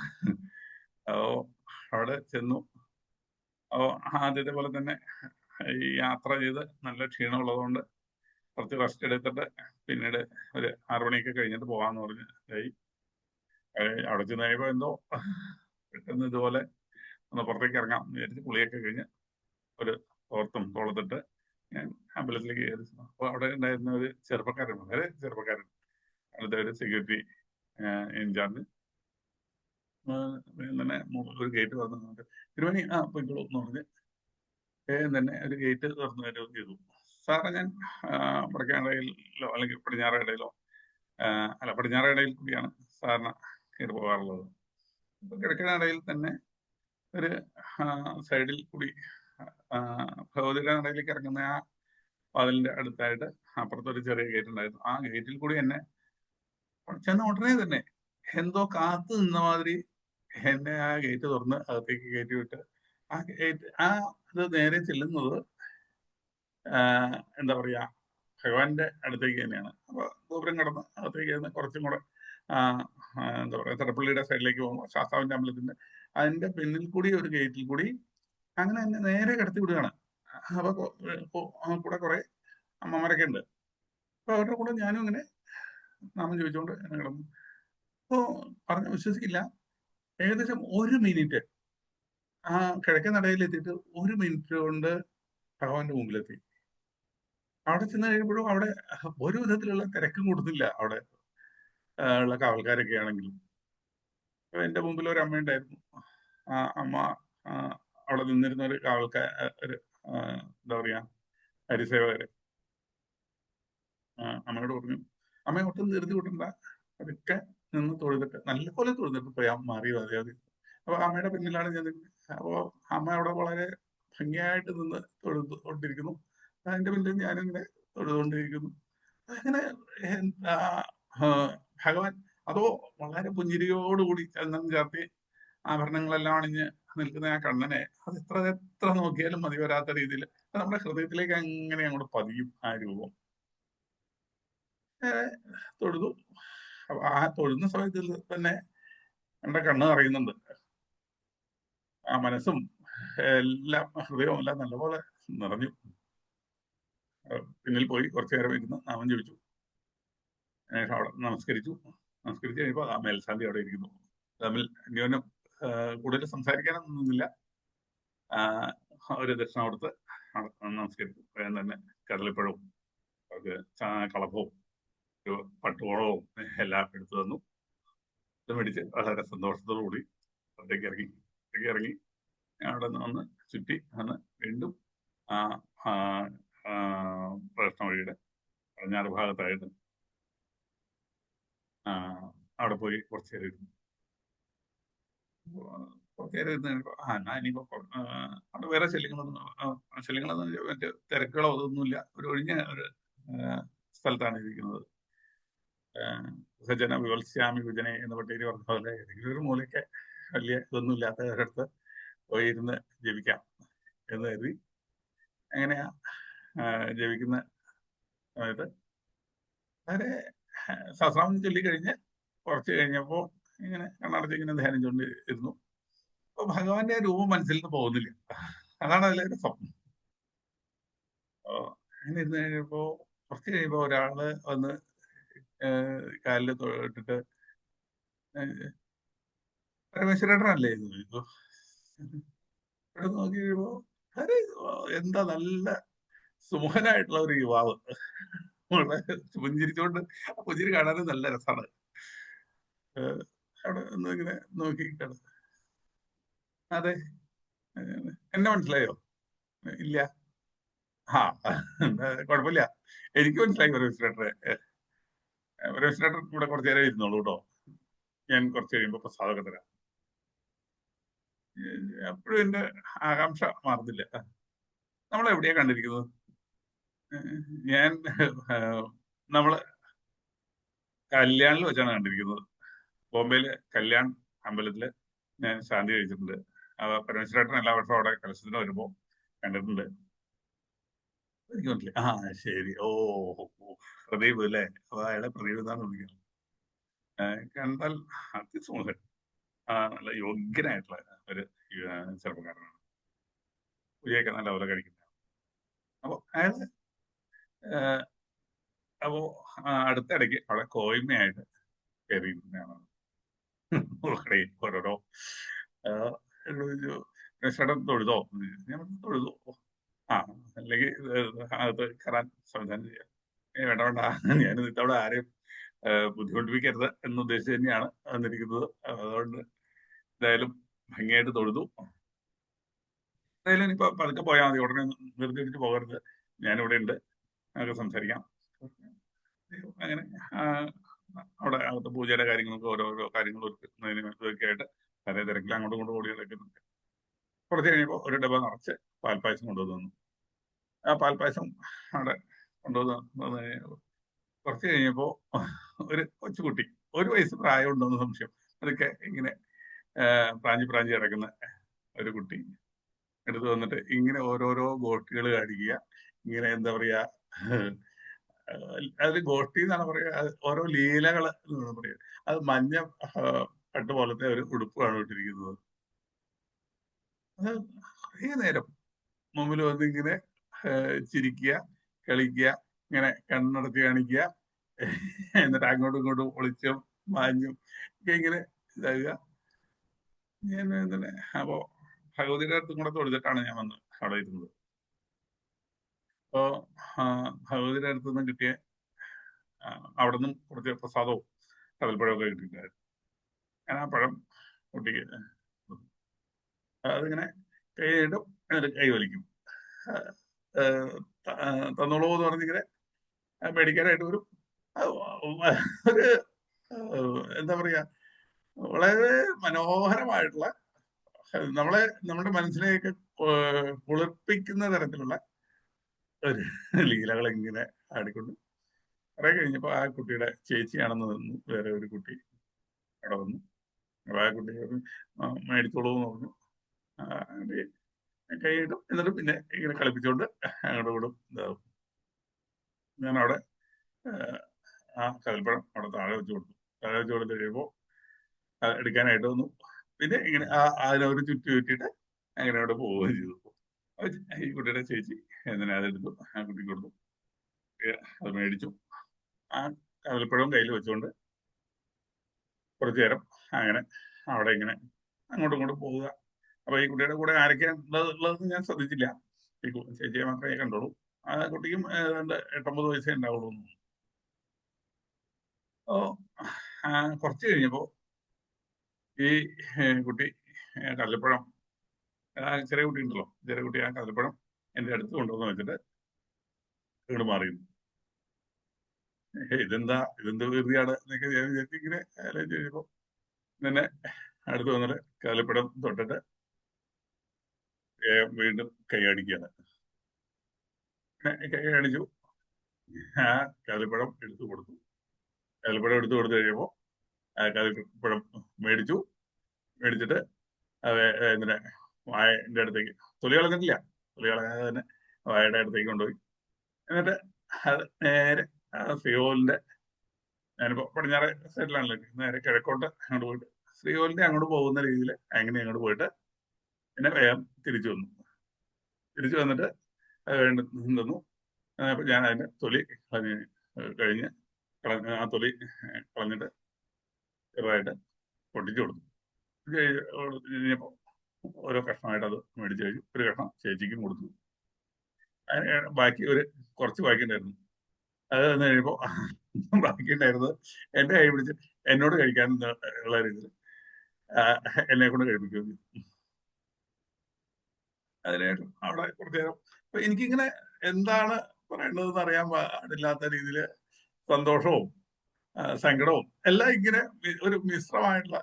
അവിടെ ചെന്നു. ആദ്യത്തെ പോലെ തന്നെ ഈ യാത്ര ചെയ്ത് നല്ല ക്ഷീണമുള്ളതുകൊണ്ട് കുറച്ച് റെസ്റ്റ് എടുത്തിട്ട് പിന്നീട് ഒരു 6 മണിയൊക്കെ കഴിഞ്ഞിട്ട് പോകാന്ന് പറഞ്ഞ് അവിടെ ചെന്ന് കഴിയുമ്പോൾ എന്തോ പെട്ടെന്ന് ഇതുപോലെ ഒന്ന് പുറത്തേക്ക് ഇറങ്ങാം എന്ന് വിചാരിച്ച് കുളിയൊക്കെ കഴിഞ്ഞ് ഒരു തോളത്തിട്ട് ഞാൻ അമ്പലത്തിലേക്ക് കയറി. അപ്പോൾ അവിടെ ഉണ്ടായിരുന്ന ഒരു ചെറുപ്പക്കാരൻ, വളരെ ചെറുപ്പക്കാരൻ, അവിടുത്തെ ഒരു സെക്യൂരിറ്റി ഇൻചാർജ് തന്നെ ഒരു ഗേറ്റ് തുറന്നു, തിരുമണി പോയിക്കോളൂ എന്ന് പറഞ്ഞ് തന്നെ ഒരു ഗേറ്റ് തുറന്നു തരുകയും ചെയ്തു. സാറെ ഞാൻ വടക്കേനടയിലോ അല്ലെങ്കിൽ പടിഞ്ഞാറേടയിലോ പടിഞ്ഞാറേടയിൽ കൂടിയാണ് സാറിന് കയറി പോകാറുള്ളത്. ഇപ്പൊ കിഴക്കനടയിൽ തന്നെ ഒരു സൈഡിൽ കൂടി ഭഗവതിയുടെ നടയിലേക്ക് ഇറങ്ങുന്ന ആ വാതിലിന്റെ അടുത്തായിട്ട് അപ്പുറത്തൊരു ചെറിയ ഗേറ്റ് ഉണ്ടായിരുന്നു. ആ ഗേറ്റിൽ കൂടി എന്നെ ചെന്ന ഉടനെ തന്നെ എന്തോ കാത്തു നിന്ന മാതിരി എന്നെ ആ ഗേറ്റ് തുറന്ന് അകത്തേക്ക് കയറ്റി വിട്ട് അത് നേരെ ചെല്ലുന്നത് എന്താ പറയാ ഭഗവാന്റെ അടുത്തേക്ക് തന്നെയാണ്. അപ്പൊ ഗോപുരം കടന്ന് അകത്തേക്ക് ചെന്ന് കുറച്ചും കൂടെ എന്താ പറയാ തടപ്പള്ളിയുടെ സൈഡിലേക്ക് പോകുമ്പോൾ ശാസ്താവിന്റെ അമ്പലത്തിന്റെ അതിന്റെ പിന്നിൽ കൂടി ഒരു ഗേറ്റിൽ കൂടി അങ്ങനെ എന്നെ നേരെ കടത്തി വിടുകയാണ്. അപ്പൊ കൂടെ കുറെ അമ്മമാരൊക്കെ ഉണ്ട്. അപ്പൊ അവരുടെ കൂടെ ഞാനും ഇങ്ങനെ നാമം ചോദിച്ചുകൊണ്ട് എന്നെ കിടന്നു. അപ്പോ പറഞ്ഞ് വിശ്വസിക്കില്ല, ഏകദേശം 1 മിനിറ്റ് ആ കിഴക്കൻ നടയിൽ എത്തിയിട്ട് 1 മിനിറ്റ് കൊണ്ട് ഭഗവാന്റെ മുമ്പിലെത്തി. അവിടെ ചെന്ന് കഴിയുമ്പോഴും അവിടെ ഒരു വിധത്തിലുള്ള തിരക്കും കൊടുത്തില്ല. അവിടെ ഉള്ള കാവൽക്കാരൊക്കെ ആണെങ്കിലും എന്റെ മുമ്പിൽ ഒരു അമ്മ ഉണ്ടായിരുന്നു. ആ അമ്മ അവിടെ നിന്നിരുന്ന ഒരു ഒരു എന്താ പറയാ ഹരിസേവകര് അമ്മയോട് പറഞ്ഞു, അമ്മയെ ഒട്ടും നിർത്തി വിട്ടണ്ട, അതൊക്കെ നിന്ന് തൊഴുതിട്ട് നല്ലപോലെ തൊഴുതിട്ട് പോയാൽ മാറി മതിയാതി. അപ്പൊ അമ്മയുടെ പിന്നിലാണ് ഞാൻ. അപ്പോ അമ്മ അവിടെ വളരെ ഭംഗിയായിട്ട് നിന്ന് തൊഴുതുകൊണ്ടിരിക്കുന്നു. അതിന്റെ പിന്നിൽ ഞാനിങ്ങനെ തൊഴുതുകൊണ്ടിരിക്കുന്നു. അങ്ങനെ ഭഗവാൻ അതോ വളരെ പുഞ്ചിരിയോടുകൂടി ചന്ദനം ചാർത്തി ആഭരണങ്ങളെല്ലാം അണിഞ്ഞ് നിൽക്കുന്ന ആ കണ്ണനെ അത് എത്ര നോക്കിയാലും മതി വരാത്ത രീതിയിൽ നമ്മുടെ ഹൃദയത്തിലേക്ക് അങ്ങനെ അങ്ങോട്ട് പതിയും ആ രൂപം. തൊഴുതു. അപ്പൊ ആ തൊഴുന്ന സമയത്ത് തന്നെ എന്റെ കണ്ണ് അറിയുന്നുണ്ട്. ആ മനസ്സും എല്ലാം ഹൃദയവും എല്ലാം നല്ലപോലെ നിറഞ്ഞു. പിന്നിൽ പോയി കുറച്ചു നേരം ഇരുന്ന് നാമം ചോദിച്ചു. അവിടെ നമസ്കരിച്ചു കഴിഞ്ഞപ്പോൾ ആ മേൽശാന്തി അവിടെ ഇരിക്കുന്നു. തമ്മിൽ അന്യോന്യം കൂടുതൽ സംസാരിക്കാനൊന്നുമില്ല. ഒരു ദക്ഷിണ കൊടുത്ത് നമസ്കരിച്ചു. വേഗം തന്നെ കടലപ്പഴവും അവർക്ക് കളപ്പവും ഒരു പട്ടുകോളവും എല്ലാം എടുത്തു തന്നു. ഇത് മേടിച്ച് വളരെ സന്തോഷത്തോടു കൂടി പുറത്തേക്ക് ഇറങ്ങി അവിടെ നിന്ന് വന്ന് ചുറ്റി വന്ന് വീണ്ടും പ്രദക്ഷിണ വഴിയുടെ പടിഞ്ഞാറ് ഭാഗത്തായിട്ട് അവിടെ പോയി കുറച്ചു നേരം ഇരുന്നു. കുറച്ചു നേരം ഇരുന്ന് ഇനിയിപ്പോ അവിടെ വേറെ ശല്യങ്ങളൊന്നും മറ്റു തിരക്കുകളോ അതൊന്നുമില്ല. ഒരു ഒഴിഞ്ഞ ഒരു സ്ഥലത്താണ് ഇരിക്കുന്നത്. സജന വിവത്സ്യാമി വിജനെ എന്ന് പട്ടേരി പറഞ്ഞ പോലെ ഏതെങ്കിലും ഒരു മൂലയ്ക്ക് വലിയ ഇതൊന്നും ഇല്ലാത്ത ഒരിടത്ത് പോയി ഇരുന്ന് ജപിക്കാം എന്ന് കരുതി അങ്ങനെയാ ജപിക്കുന്ന സമയത്ത് വളരെ സഹസ്രനാമം ചൊല്ലിക്കഴിഞ്ഞ് കുറച്ച് കഴിഞ്ഞപ്പോൾ ഇങ്ങനെ കണ്ണടച്ച് ഇങ്ങനെ ധ്യാനിച്ചുകൊണ്ട് ഇരുന്നു. അപ്പൊ ഭഗവാന്റെ രൂപം മനസ്സിൽ നിന്ന് പോകുന്നില്ല. അതാണ് അതിലെ രസം. അങ്ങനെ ഇരുന്ന് കഴിഞ്ഞപ്പോ കുറച്ച് കഴിയുമ്പോ ഒരാള് വന്ന് കാലിൽ തൊട്ടിട്ട് പരമേശ്വരനല്ലേ ഇത് ചോദിച്ചു. ഇവിടെ നോക്കി കഴിയുമ്പോ എന്താ നല്ല സുമുഖനായിട്ടുള്ള ഒരു യുവാവ് പുഞ്ചിരിച്ചോണ്ട് പുഞ്ചിരി കാണാനും നല്ല രസമാണ്. അവിടെ ഒന്ന് ഇങ്ങനെ നോക്കി കിടന്നു. അതെ, എന്നെ മനസ്സിലായോ? ഇല്ല. കുഴപ്പമില്ല, എനിക്ക് മനസ്സിലായി. പരമേശ്വരേട്ടൻ ഇവിടെ കുറച്ചു നേരം ഇരുന്നോളൂ കേട്ടോ, ഞാൻ കുറച്ച് കഴിയുമ്പോ പ്രസാദമൊക്കെ തരാം. എപ്പോഴും എന്റെ ആകാംക്ഷ മാറുന്നില്ല. നമ്മളെവിടെയാ കണ്ടിരിക്കുന്നത്? ഞാൻ നമ്മള് കല്യാണിൽ വെച്ചാണ് കണ്ടിരിക്കുന്നത്. ബോംബെയിലെ കല്യാൺ അമ്പലത്തില് ഞാൻ ശാന്തി കഴിച്ചിട്ടുണ്ട്. പരമേശ്വരേട്ടൻ എല്ലാ വർഷവും അവിടെ കലശത്തിന് വരുമ്പോ കണ്ടിട്ടുണ്ട്. എനിക്ക് മനസ്സിലായി. ശരി. പ്രദീപ് അല്ലേ? അപ്പൊ അയാളെ പ്രദീപ് എന്നാണ് വിളിക്കുന്നത്. കണ്ടാൽ അതിസുമുഖൻ, നല്ല യോഗ്യനായിട്ടുള്ള ഒരു ചെറുപ്പക്കാരനാണ്. പൂജയൊക്കെ നല്ല പോലെ കഴിക്കുന്നത്. അപ്പൊ അയാള് അപ്പോ അടുത്തിടയ്ക്ക് അവിടെ കോയ്മയായിട്ട് കയറിയിരുന്നതാണ്. ഓരോരോ ചേട്ടൻ തൊഴുതോ? ഞാൻ തൊഴുതു. അല്ലെങ്കിൽ അകത്ത് കയറാൻ സംവിധാനം ചെയ്യാം. വേണ്ട, ഞാൻ ഇത്തവണ ആരെയും ബുദ്ധിമുട്ടിപ്പിക്കരുത് എന്നുദ്ദേശിച്ച് തന്നെയാണ് വന്നിരിക്കുന്നത്. അതുകൊണ്ട് എന്തായാലും ഭംഗിയായിട്ട് തൊഴുതു. എന്തായാലും ഇനിയിപ്പോ പതുക്കെ പോയാൽ മതി, ഉടനെ നിർത്തിയിട്ട് പോകരുത്, ഞാനിവിടെ ഉണ്ട്, നമുക്ക് സംസാരിക്കാം. അങ്ങനെ അവിടെ അകത്ത് പൂജയുടെ കാര്യങ്ങളൊക്കെ ഓരോരോ കാര്യങ്ങളൊക്കെ ആയിട്ട് അതേ തിരക്കിൽ അങ്ങോട്ടും ഇങ്ങോട്ടും ഓടി നടക്കുന്നുണ്ട്. കുറച്ച് കഴിഞ്ഞപ്പോൾ ഒരു ഡബ്ബ നിറച്ച് പാൽപ്പായസം കൊണ്ടുവന്നു. ആ പാൽപ്പായസം അവിടെ കൊണ്ടുവന്ന് കുറച്ച് കഴിഞ്ഞപ്പോ ഒരു കൊച്ചുകുട്ടി, 1 വയസ്സ് പ്രായമുണ്ടോന്ന് സംശയം, അതൊക്കെ ഇങ്ങനെ പ്രാഞ്ചി കിടക്കുന്ന ഒരു കുട്ടി എടുത്തു വന്നിട്ട് ഇങ്ങനെ ഓരോരോ ഗോഷ്ടികൾ കാണിക്കുക. ഇങ്ങനെ എന്താ പറയാ, അതിൽ ഗോഷ്ടി എന്നാണ് പറയുക, ഓരോ ലീലകള് എന്നാണ് പറയുക. അത് മഞ്ഞ പട്ട് പോലത്തെ ഒരു ഉടുപ്പാണ് ഇട്ടിരിക്കുന്നത്. അത് കുറേ നേരം മുമ്പിൽ വന്ന് ഇങ്ങനെ ചിരിക്കുക, കളിക്കുക, ഇങ്ങനെ കണ്ണടച്ച് കാണിക്കുക, എന്നിട്ട് അങ്ങോട്ടും ഇങ്ങോട്ടും ഒളിച്ചും മാഞ്ഞും ഒക്കെ ഇങ്ങനെ ഇതാകുക. ഞാൻ തന്നെ അപ്പോ ഭഗവതിയുടെ അടുത്തും കൂടെ തൊഴുതിട്ടാണ് ഞാൻ വന്ന് അവിടെ ഇരുന്നത്. അപ്പോ ഭഗവതിയുടെ അടുത്ത് നിന്ന് കിട്ടിയ അവിടെ നിന്നും കുറച്ച് പ്രസാദവും കടൽപ്പഴമൊക്കെ കിട്ടിയിട്ടുണ്ടായിരുന്നു. ഞാൻ ആ പഴം കുട്ടിക്ക് അതിങ്ങനെ കൈയിടും, എന്നിട്ട് കൈ വലിക്കും. തന്നോളൂ എന്ന് പറഞ്ഞിങ്ങനെ മേടിക്കാനായിട്ട് വരും. ഒരു എന്താ പറയാ, വളരെ മനോഹരമായിട്ടുള്ള, നമ്മുടെ മനസ്സിനെയൊക്കെ കുളിർപ്പിക്കുന്ന തരത്തിലുള്ള ഒരു ലീലകൾ ഇങ്ങനെ ആടിക്കൊണ്ട് കുറെ കഴിഞ്ഞപ്പോ ആ കുട്ടിയുടെ ചേച്ചിയാണെന്ന് തോന്നുന്നു വേറെ ഒരു കുട്ടി അവിടെ വന്നു. അപ്പൊ ആ കുട്ടി മേടിച്ചോളൂ എന്ന് പറഞ്ഞു. കൈയിടും, എന്നിട്ട് പിന്നെ ഇങ്ങനെ കളിപ്പിച്ചുകൊണ്ട് അങ്ങോട്ടും ഇങ്ങോട്ടും ഇതാവും. ഞാൻ അവിടെ ആ കൽപ്പഴം അവിടെ താഴെ വെച്ച് കൊടുത്തു കഴിയുമ്പോൾ എടുക്കാനായിട്ട് വന്നു. പിന്നെ ഇങ്ങനെ അതിനൊരു ചുറ്റി ചുറ്റിയിട്ട് അങ്ങനെ അവിടെ പോവുകയും ചെയ്തു. ഈ കുട്ടിയുടെ ചേച്ചി എന്തിനാ അതെടുത്തു, ആ കുട്ടിക്ക് കൊടുത്തു. അത് മേടിച്ചു. ആ കദളിപ്പഴവും കയ്യിൽ വെച്ചുകൊണ്ട് കുറച്ചു നേരം അങ്ങനെ അവിടെ ഇങ്ങനെ അങ്ങോട്ടും ഇങ്ങോട്ടും പോവുക. അപ്പൊ ഈ കുട്ടിയുടെ കൂടെ ആരൊക്കെയാണ് ഉള്ളതെന്ന് ഞാൻ ശ്രദ്ധിച്ചില്ല. ഈ ചേച്ചിയെ മാത്രമേ കണ്ടോളൂ. ആ കുട്ടിക്കും ഏതാണ്ട് 8-9 വയസ്സേ ഉണ്ടാവുള്ളൂ. ഓ കുറച്ച് കഴിഞ്ഞപ്പോ ഈ കുട്ടി കദളിപ്പഴം, ചെറിയ കുട്ടി ഉണ്ടല്ലോ, ചെറിയ കുട്ടി ആ കദളിപ്പഴം എന്റെ അടുത്ത് കൊണ്ടുവന്ന് വെച്ചിട്ട് വീട് മാറിയിരുന്നു. ഇതെന്ത് വെറുതെയാണ് എന്നൊക്കെ ഞാൻ വിചാരിച്ച് ഇങ്ങനെ ആലോചിച്ച് കഴിഞ്ഞപ്പോ പിന്നെ അടുത്ത് വന്നിട്ട് കദളിപ്പഴം തൊട്ടിട്ട് വീണ്ടും കൈയടിക്കുകയാണ്. കൈയടിച്ചു. ആ കദളിപ്പഴം എടുത്തു കൊടുത്തു. കദളിപ്പഴം എടുത്തു കൊടുത്തു കഴിയുമ്പോ കദളിപ്പഴം മേടിച്ചിട്ട് അത് എന്തിനാ വായന്റെ അടുത്തേക്ക്, തൊലി കളഞ്ഞിട്ടില്ല, തൊലി കളയാതെ തന്നെ വായയുടെ അടുത്തേക്ക് കൊണ്ടുപോയി. എന്നിട്ട് അത് നേരെ ശ്രീകോവിലിന്റെ, ഞാനിപ്പോ പടിഞ്ഞാറ് സൈഡിലാണല്ലോ, നേരെ കിഴക്കോട്ട് അങ്ങോട്ട് പോയിട്ട് ശ്രീകോവിലിന്റെ അങ്ങോട്ട് പോകുന്ന രീതിയിൽ അങ്ങനെ അങ്ങോട്ട് പോയിട്ട് പിന്നെ വേഗം തിരിച്ചു വന്നിട്ട് നിന്നു. അപ്പൊ ഞാൻ അതിന്റെ തൊലി കഴിഞ്ഞ് ആ തൊലി കളഞ്ഞിട്ട് ചെറുതായിട്ട് പൊട്ടിച്ചു കൊടുത്തു. കഴിഞ്ഞപ്പോ ഓരോ കഷ്ണമായിട്ട് അത് മേടിച്ചു കഴിഞ്ഞു. ഒരു കഷ്ണം ചേച്ചിക്കും കൊടുത്തു. ബാക്കി കുറച്ച് ബാക്കി ഉണ്ടായിരുന്നു. അത് വന്നു കഴിയുമ്പോ ബാക്കി ഉണ്ടായിരുന്നത് എന്റെ കൈ പിടിച്ച് എന്നോട് കഴിക്കാൻ ഉള്ള രീതിയിൽ എന്നെ കൊണ്ട് കഴിപ്പിക്കുന്നു. അതിനുശേഷം അവിടെ കുറച്ചു നേരം അപ്പൊ എനിക്കിങ്ങനെ എന്താണ് പറയേണ്ടതെന്ന് അറിയാൻ പാടില്ലാത്ത രീതിയിൽ സന്തോഷവും സങ്കടവും എല്ലാം ഇങ്ങനെ ഒരു മിശ്രമായിട്ടുള്ള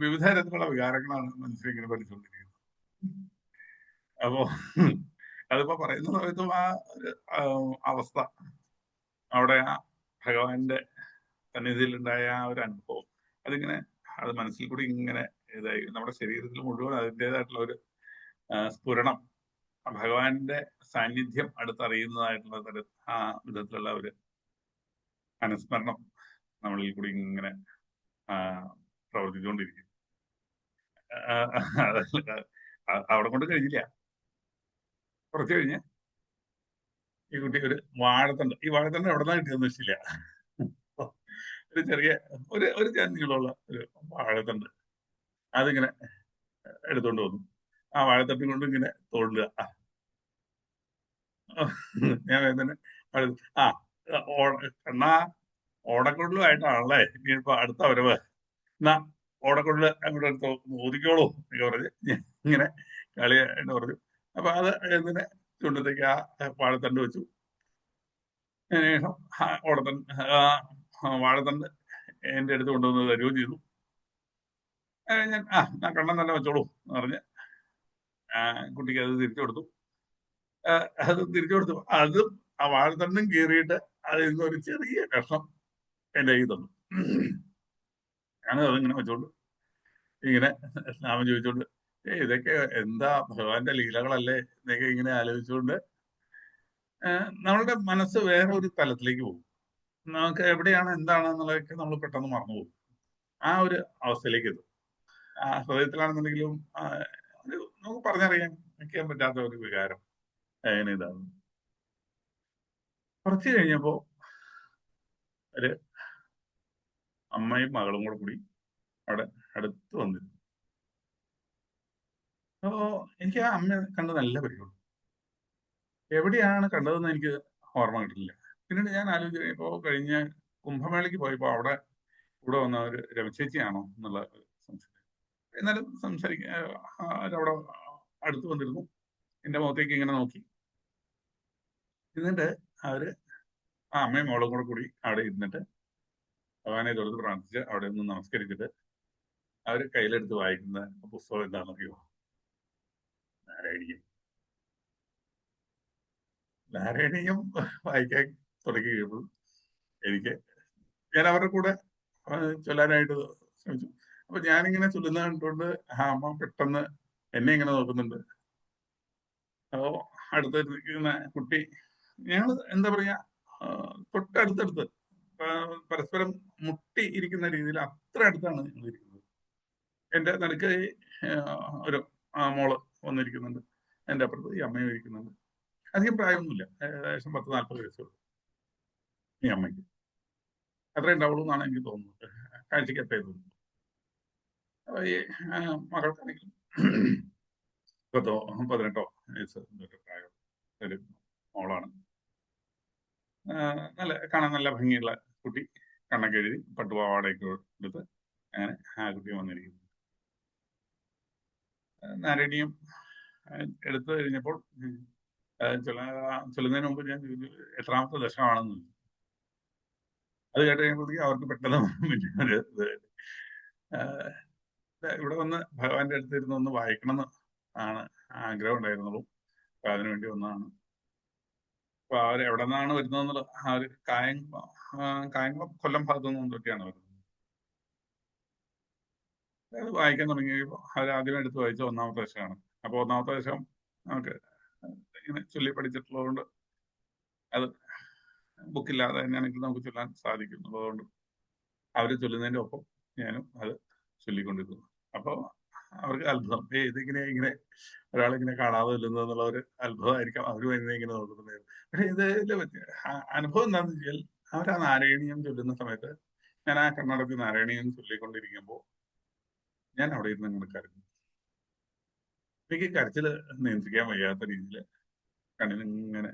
വിവിധ തരത്തിലുള്ള വികാരങ്ങളാണ് മനസ്സിലിങ്ങനെ പഠിച്ചുകൊണ്ടിരിക്കുന്നത്. അപ്പോ അതിപ്പോ പറയുന്ന സമയത്തും ആ ഒരു അവസ്ഥ, അവിടെ ആ ഭഗവാന്റെ സന്നിധിയിലുണ്ടായ ആ ഒരു അനുഭവം, അത് മനസ്സിൽ കൂടി ഇങ്ങനെ ഇതായി നമ്മുടെ ശരീരത്തിൽ മുഴുവൻ അതിൻ്റെതായിട്ടുള്ള ഒരു സ്ഫുരണം, ഭഗവാന്റെ സാന്നിധ്യം അടുത്തറിയുന്നതായിട്ടുള്ള ആ വിധത്തിലുള്ള ഒരു അനുസ്മരണം നമ്മളിൽ കൂടി ഇങ്ങനെ പ്രവർത്തിച്ചുകൊണ്ടിരിക്കും. അവിടെ കൊണ്ട് കഴിഞ്ഞില്ല. കുറച്ച് കഴിഞ്ഞ് ഈ കുട്ടി ഒരു വാഴത്തണ്ട്, ഈ വാഴത്തണ്ട് എവിടെ നിന്നാണ് കിട്ടിയതെന്ന് വെച്ചില്ല, ഒരു ചെറിയ ഒരു നീളമുള്ള ഒരു വാഴത്തണ്ട് അതിങ്ങനെ എടുത്തോണ്ട് വന്നു. ആ വാഴത്തണ്ട് കൊണ്ട് ഇങ്ങനെ തോണ്ടുക. ഞാൻ തന്നെ കണ്ണാ ഓടക്കൊള്ളുമായിട്ടാണല്ലേ ഇനിയിപ്പോ അടുത്ത വരവ്, എന്നാ ഓടക്കൊള്ളില് അങ്ങോട്ട് എടുത്തോ ഊതിക്കോളൂ എന്നൊക്കെ പറഞ്ഞ് ഇങ്ങനെ കളി എന്ന് പറഞ്ഞു. അപ്പൊ അത് ഇതിനെ ചുണ്ടത്തേക്ക് ആ വാഴത്തണ്ട് വെച്ചു. അതിനുശേഷം വാഴത്തണ്ട് എന്റെ അടുത്ത് കൊണ്ടുവന്ന് തരുകയും ചെയ്തു. ഞാൻ കണ്ണൻ തന്നെ വെച്ചോളൂ എന്ന് പറഞ്ഞ് കുട്ടിക്ക് അത് തിരിച്ചു കൊടുത്തു. അതും ആ വാഴത്തണ്ടും കീറിയിട്ട് അതിൽ നിന്ന് ഒരു ചെറിയ കഷ്ണം എന്റെ കയ്യിൽ തന്നു. ഞാനത് അതിങ്ങനെ വെച്ചോണ്ട് ഇങ്ങനെ നാമം ചോദിച്ചോണ്ട് ഇതൊക്കെ എന്താ ഭഗവാന്റെ ലീലകളല്ലേ എന്നൊക്കെ ഇങ്ങനെ ആലോചിച്ചുകൊണ്ട് നമ്മളുടെ മനസ്സ് വേറെ ഒരു തലത്തിലേക്ക് പോകും. നമുക്ക് എവിടെയാണ് എന്താണെന്നുള്ളതൊക്കെ നമ്മൾ പെട്ടെന്ന് മറന്നുപോകും. ആ ഒരു അവസ്ഥയിലേക്ക് എത്തും. ആ ഹൃദയത്തിലാണെന്നുണ്ടെങ്കിലും നമുക്ക് പറഞ്ഞറിയാൻ വയ്ക്കാൻ പറ്റാത്ത ഒരു വികാരം അങ്ങനെ ഇതാണ്. കുറച്ച് കഴിഞ്ഞപ്പോ ഒരു അമ്മയും മകളും കൂടി അവിടെ അടുത്ത് വന്നിരുന്നു. അപ്പോ എനിക്ക് ആ അമ്മ കണ്ട് നല്ല പരിചയമുണ്ട്. എവിടെയാണ് കണ്ടതെന്ന് എനിക്ക് ഓർമ്മ കിട്ടില്ല. പിന്നീട് ഞാൻ ആലോചിച്ച് കഴിഞ്ഞപ്പോ കഴിഞ്ഞ കുംഭമേളയ്ക്ക് പോയപ്പോ അവിടെ കൂടെ വന്ന ഒരു രമചേച്ചിയാണോ എന്നുള്ള സംശയം. എന്നാലും അവരവിടെ അടുത്ത് വന്നിരുന്നു. എന്റെ മുഖത്തേക്ക് ഇങ്ങനെ നോക്കി. എന്നിട്ട് അവര് ആ അമ്മയും മോളും കൂടി അവിടെ ഇരുന്നിട്ട് ഭഗവാനെ തൊഴുത് പ്രാർത്ഥിച്ച് അവിടെ നിന്ന് നമസ്കരിച്ചിട്ട് അവര് കയ്യിലെടുത്ത് വായിക്കുന്ന പുസ്തകം എന്താണെന്നറിയോ? നാരായണീയം വായിക്കാൻ തുടങ്ങി കഴിയുമ്പോൾ ഞാൻ അവരുടെ കൂടെ ചൊല്ലാനായിട്ട് ശ്രമിച്ചു. അപ്പൊ ഞാനിങ്ങനെ ചൊല്ലുന്നത് കണ്ടുകൊണ്ട് ആ അമ്മ പെട്ടെന്ന് എന്നെ ഇങ്ങനെ നോക്കുന്നുണ്ട്. അപ്പോ അടുത്തിരിക്കുന്ന കുട്ടി, ഞങ്ങൾ എന്താ പറയാ, തൊട്ടടുത്തടുത്ത് പരസ്പരം മുട്ടി ഇരിക്കുന്ന രീതിയിൽ അത്ര അടുത്താണ് ഞങ്ങൾ ഇരിക്കുന്നത്. എന്റെ നടുക്ക് ഒരു മോള് വന്നിരിക്കുന്നുണ്ട്. എൻ്റെ അപ്പുറത്ത് ഈ അമ്മയും ഇരിക്കുന്നുണ്ട്. അധികം പ്രായമൊന്നുമില്ല, ഏകദേശം 10-40 വയസ്സുള്ളൂ ഈ അമ്മയ്ക്ക്. അത്രേ ഉണ്ടാവുള്ളൂ എന്നാണ് എനിക്ക് തോന്നുന്നത്, കാഴ്ചയ്ക്ക് അത്രേ തോന്നുന്നു. അപ്പൊ ഈ മകൾക്കാണെങ്കിലും 18 വയസ്സ് പ്രായം ഒരു മോളാണ്. കാണാൻ നല്ല ഭംഗിയുള്ള കുട്ടി, കണ്ണൊക്കെ എഴുതി പട്ടുപാവാടയൊക്കെ എടുത്ത് അങ്ങനെ ആ കുട്ടി വന്നിരിക്കുന്നു. നാരടിയും എടുത്തു കഴിഞ്ഞപ്പോൾ ചൊല്ലുന്നതിന് മുമ്പ് ഞാൻ എത്രാമത്തെ ദശമാണെന്ന് ചോദിച്ചു. അത് കേട്ട് കഴിയുമ്പോഴത്തേക്കും അവർക്ക് പെട്ടെന്ന് ഇവിടെ വന്ന് ഭഗവാന്റെ അടുത്തിരുന്ന് ഒന്ന് വായിക്കണം എന്ന് ആണ് ആഗ്രഹം ഉണ്ടായിരുന്നുള്ളൂ. അപ്പൊ അതിനുവേണ്ടി വന്നതാണ്. അപ്പൊ അവർ എവിടെ നിന്നാണ് വരുന്നതെന്നുള്ള ആ ഒരു കായംകുളം കൊല്ലം ഭാഗത്തു നിന്നൊക്കെയാണ് വരുന്നത്. അത് വായിക്കാൻ തുടങ്ങിയപ്പോൾ അവർ ആദ്യം എടുത്ത് വായിച്ച 1-ാമത്തെ ദശകമാണ്. അപ്പൊ 1-ാമത്തെ ദശകം നമുക്ക് ഇങ്ങനെ ചൊല്ലി പഠിച്ചിട്ടുള്ളതുകൊണ്ട് അത് ബുക്കില്ലാതെ തന്നെയാണെങ്കിൽ നമുക്ക് ചൊല്ലാൻ സാധിക്കും. അതുകൊണ്ട് അവർ ചൊല്ലുന്നതിന്റെ ഒപ്പം ഞാനും അത് ചൊല്ലിക്കൊണ്ടിരുന്നു. അപ്പൊ അവർക്ക് അത്ഭുതം, ഇങ്ങനെ ഒരാളിങ്ങനെ കാണാതെ ചൊല്ലുന്നത് എന്നുള്ള ഒരു അത്ഭുതമായിരിക്കാം അവരും എന്നെ ഇങ്ങനെ നോക്കുന്നത്. പക്ഷെ ഇതിൽ അനുഭവം എന്താണെന്ന് വെച്ചാൽ അവർ ആ നാരായണീയം ചൊല്ലുന്ന സമയത്ത് ഞാൻ ആ കർണാടകത്തിൽ നാരായണീയം ചൊല്ലിക്കൊണ്ടിരിക്കുമ്പോൾ ഞാൻ അവിടെ ഇരുന്ന് ഇങ്ങനെ കരഞ്ഞു. എനിക്ക് കരച്ചില് നിയന്ത്രിക്കാൻ വയ്യാത്ത രീതിയിൽ കണ്ണിനിങ്ങനെ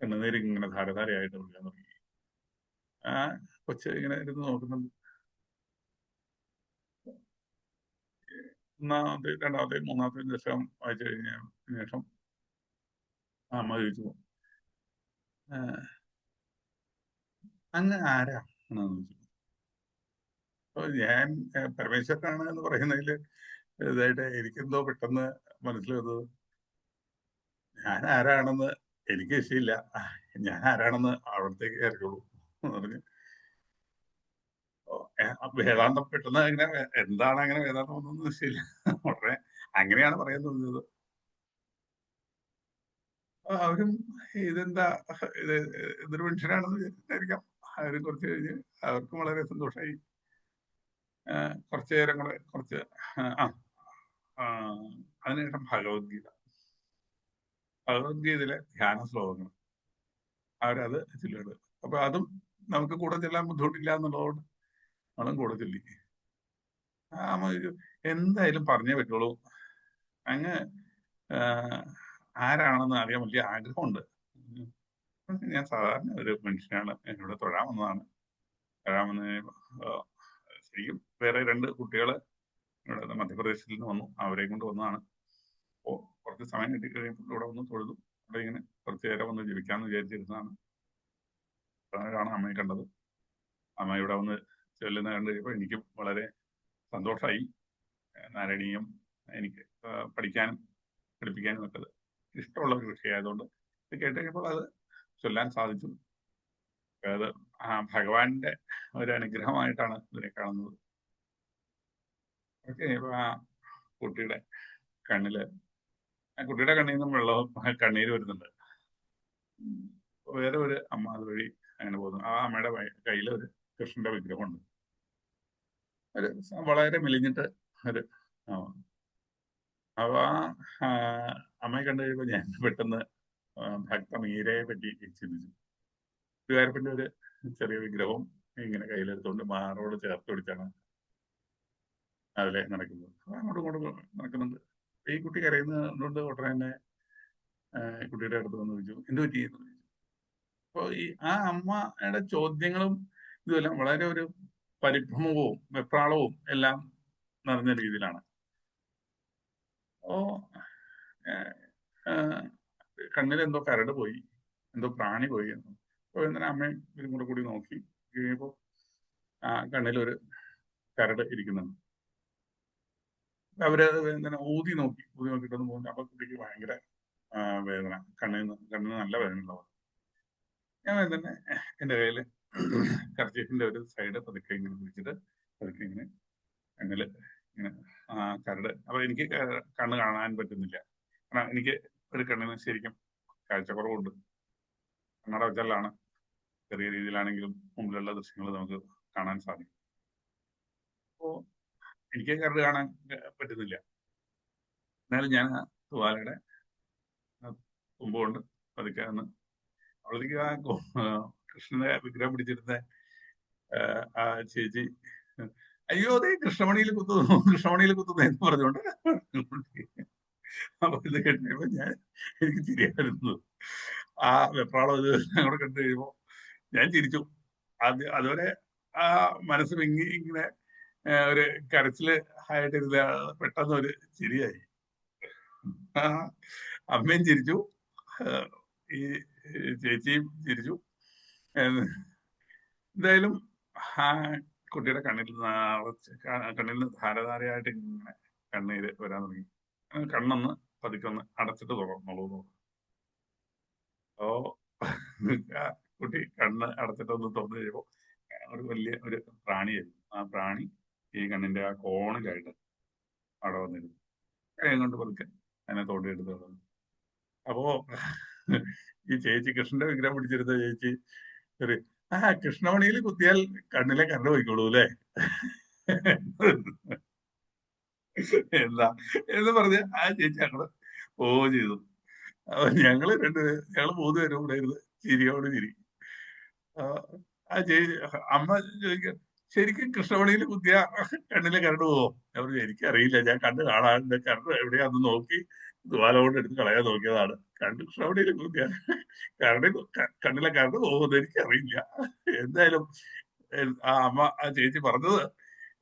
കണ്ണുനീരിങ്ങനെ ധാരധാരയായിട്ട് ഒഴുകാൻ തുടങ്ങി. ആ കൊച്ച് ഇങ്ങനെ ഇരുന്ന് നോക്കുന്നുണ്ട്. 1-ാമത്തെ 2-ാമത്തെ 3-ാമത്തെ ദശകം വായിച്ചു കഴിഞ്ഞ ശേഷം അമ്മ ചോദിച്ചു, അങ്ങ് ആരാ എന്ന് ചോദിച്ചു. അപ്പൊ ഞാൻ പരമേശ്വരനാണ് എന്ന് പറയുന്നതിൽ ഇതായിട്ട് എനിക്കെന്തോ പെട്ടെന്ന് മനസ്സിൽ വന്നത്, ഞാൻ ആരാണെന്ന് എനിക്ക് ഇഷ്ടമില്ല, ഞാൻ ആരാണെന്ന് അവിടത്തേക്ക് അറിയുള്ളൂ എന്ന് പറഞ്ഞ് വേദാന്തം പെട്ടെന്ന് അങ്ങനെ എന്താണ് അങ്ങനെ വേദാന്തം ഒന്നും നിശ്ചയില്ല, വളരെ അങ്ങനെയാണ് പറയാൻ തോന്നുന്നത്. അവരും ഇതെന്താ ഇത് ഇതൊരു മനുഷ്യനാണെന്ന് വിചാരിച്ചിട്ടായിരിക്കാം. അവരും കുറച്ച് കഴിഞ്ഞ് അവർക്കും വളരെ സന്തോഷമായി. കുറച്ചു നേരം കൂടെ കുറച്ച് അതിനുശേഷം ഭഗവത്ഗീതയിലെ ധ്യാന ശ്ലോകങ്ങൾ അവരത് ചൊല്ലുന്നത്. അപ്പൊ അതും നമുക്ക് കൂടെ ചെല്ലാൻ ബുദ്ധിമുട്ടില്ല എന്നുള്ളതുകൊണ്ട് അതും കൂടെ ചൊല്ലി. എന്തായാലും പറഞ്ഞേ പറ്റുള്ളൂ, അങ്ങ് ആരാണെന്ന് അറിയാൻ വലിയ ആഗ്രഹമുണ്ട്. ഞാൻ സാധാരണ ഒരു മനുഷ്യനാണ്, എന്നോട് തൊഴാൻ വന്നതാണ്. തൊഴാൻ വന്ന് ശരിക്കും വേറെ 2 കുട്ടികള് ഇവിടെ മധ്യപ്രദേശിൽ നിന്ന് വന്നു, അവരെയും കൊണ്ട് വന്നതാണ്. അപ്പോ കുറച്ച് സമയം കിട്ടിക്കഴിയുമ്പോൾ ഇവിടെ വന്ന് തൊഴുതു. അവിടെ ഇങ്ങനെ കുറച്ചു നേരം വന്ന് ജപിക്കാമെന്ന് വിചാരിച്ചിരുന്നതാണ്. അപ്പോഴാണ് അമ്മയെ കണ്ടത്. അമ്മ ഇവിടെ വന്ന് ചൊല്ലുന്ന കണ്ടു കഴിയുമ്പോൾ എനിക്കും വളരെ സന്തോഷമായി. നാരായണീയം എനിക്ക് പഠിക്കാനും പഠിപ്പിക്കാനും ഒക്കെ ഇഷ്ടമുള്ള ഒരു വിഷയമായതുകൊണ്ട് ഇത് കേട്ട് കഴിയുമ്പോൾ അത് ചൊല്ലാൻ സാധിച്ചു. അത് ഭഗവാന്റെ ഒരു അനുഗ്രഹമായിട്ടാണ് ഇതിനെ കാണുന്നത്. ഓക്കെ. ആ കുട്ടിയുടെ കണ്ണില് കുട്ടിയുടെ കണ്ണിൽ നിന്നും വെള്ളവും കണ്ണീര് വരുന്നുണ്ട്. വേറെ ഒരു അമ്മ അതുവഴി അങ്ങനെ പോകുന്നു. ആ അമ്മയുടെ കയ്യിൽ ഒരു കൃഷ്ണന്റെ വിഗ്രഹമുണ്ട്. ഒരു വളരെ മെലിഞ്ഞിട്ട് ഒരു അപ്പൊ ആ അമ്മയെ കണ്ടു കഴിയുമ്പോൾ ഞാൻ പെട്ടെന്ന് ഭക്ത മീരയെ പറ്റി ചിന്തിച്ചു. ഗുരുവായൂരപ്പന്റെ ഒരു ചെറിയ വിഗ്രഹവും ഇങ്ങനെ കയ്യിലെടുത്തുകൊണ്ട് മാറോട് ചേർത്ത് പിടിച്ചാണ് അതിലെ നടക്കുന്നത്. അങ്ങോട്ടും ഇങ്ങോട്ടും നടക്കുന്നുണ്ട്. ഈ കുട്ടി കരയുന്നതുകൊണ്ട് ഉടനെ തന്നെ കുട്ടിയുടെ അടുത്ത് വന്ന് ചോദിച്ചു, എന്ത് പറ്റിയെന്ന് ചോദിച്ചു. അപ്പൊ ഈ ആ അമ്മയുടെ ചോദ്യങ്ങളും ഇതുമെല്ലാം വളരെ ഒരു പരിഭ്രമവും വെപ്രാളവും എല്ലാം നിറഞ്ഞ രീതിയിലാണ്. അപ്പോ കണ്ണിൽ എന്തോ കരട് പോയി, എന്തോ പ്രാണി പോയി എന്ന്. അപ്പൊ എന്തിനാ അമ്മയും ഇവരും കൂടി നോക്കി കഴിയുമ്പോൾ ആ കണ്ണിലൊരു കരട് ഇരിക്കുന്നുണ്ട്. അവര് എന്തിനാ ഊതി നോക്കിയിട്ടൊന്നും പോകുന്നു. അപ്പൊ കുട്ടിക്ക് ഭയങ്കര വേദന, കണ്ണിന് നല്ല വേദന ഉണ്ടാവും. ഞാൻ തന്നെ എൻ്റെ കയ്യിൽ കർച്ചീഫിന്റെ ഒരു സൈഡ് പതുക്കെ ഇങ്ങനെ പിടിച്ചിട്ട് പതുക്കെ ഇങ്ങനെ കണ്ണില് ഇങ്ങനെ കരട്. അപ്പൊ എനിക്ക് കണ്ണ് കാണാൻ പറ്റുന്നില്ല, കാരണം എനിക്ക് ഒരു കണ്ണിന് ശരിക്കും കാഴ്ചക്കുറവുണ്ട്. കണ്ണട വെച്ചാലാണ് ചെറിയ രീതിയിലാണെങ്കിലും മുമ്പിലുള്ള ദൃശ്യങ്ങൾ നമുക്ക് കാണാൻ സാധിക്കും. അപ്പോ എനിക്ക് കരട് കാണാൻ പറ്റുന്നില്ല. എന്നാലും ഞാൻ ആ തൂവാലയുടെ തുമ്പ് കൊണ്ട് പതുക്കെ ഒന്ന് അവളേക്ക് കൃഷ്ണന്റെ വിഗ്രഹം പിടിച്ചിരുന്ന ആ ചേച്ചി അയ്യോ അതെ കൃഷ്ണമണിയിൽ കുത്തുന്നു കൃഷ്ണമണിയിൽ കുത്തുന്നു എന്ന് പറഞ്ഞുകൊണ്ട് അപ്പൊ ഇത് കേട്ടപ്പോ എനിക്ക് ചിരിയായിരുന്നു. ആ വെപ്രാളം ഇത് ഞങ്ങളെ കണ്ടു കഴിയുമ്പോ ഞാൻ ചിരിച്ചു. അതുവരെ ആ മനസ്സ് വിങ്ങി ഇങ്ങനെ ഒരു കരച്ചില് ആയിട്ടിരുന്ന പെട്ടെന്ന് ഒരു ചിരിയായി. അമ്മയും ചിരിച്ചു, ഈ ചേച്ചിയും ചിരിച്ചു. എന്തായാലും ആ കുട്ടിയുടെ കണ്ണിൽ നിന്ന് ധാരധാരയായിട്ട് ഇങ്ങനെ കണ്ണീര് വരാൻ തുടങ്ങി. കണ്ണൊന്ന് പതുക്കൊന്ന് അടച്ചിട്ട് തുറന്നുള്ളൂ. ഓ കുട്ടി കണ്ണ് അടച്ചിട്ടൊന്ന് തുറന്നു കഴിയുമ്പോ ഒരു വലിയ ഒരു പ്രാണിയായിരുന്നു. ആ പ്രാണി ഈ കണ്ണിന്റെ ആ കോണിലായിട്ട് അവിടെ വന്നിരുന്നു. കൈ കൊണ്ട് പതുക്കെ അതിനെ തോണ്ടിയെടുത്ത് കളഞ്ഞു. അപ്പോ ഈ ചേച്ചി കൃഷ്ണന്റെ വിഗ്രഹം പിടിച്ചിരുന്ന ചേച്ചി ഒരു കൃഷ്ണമണിയിൽ കുത്തിയാൽ കണ്ണിലെ കണ്ണ് പോയിക്കോളൂ അല്ലേ എന്താ എന്ന് പറഞ്ഞ് ആ ചേച്ചി അങ്ങോട്ട് ചെയ്തു. അപ്പൊ ഞങ്ങള് മൂന്നുപേരും കൂടെ ഇരുന്ന് ചിരിയോട് ചിരി. ആ ചേച്ചി അമ്മ ചോദിക്കാൻ ശരിക്കും കൃഷ്ണമണിയിൽ കുത്തിയ കണ്ണിലെ കരണ്ട് പോവോ? ഞാൻ പറഞ്ഞു എനിക്കറിയില്ല, ഞാൻ കണ്ണ് കാണാറുണ്ട്, കണ്ണ് എവിടെയാന്ന് നോക്കി ദ്വാല കൊണ്ട് എടുത്ത് കളയാൻ നോക്കിയതാണ്. കൃഷ്ണമണിയിൽ കുത്തിയ കണ്ണിലെ കരണ്ട് പോകുമെന്ന് എനിക്കറിയില്ല. എന്തായാലും ആ അമ്മ ആ ചേച്ചി പറഞ്ഞത്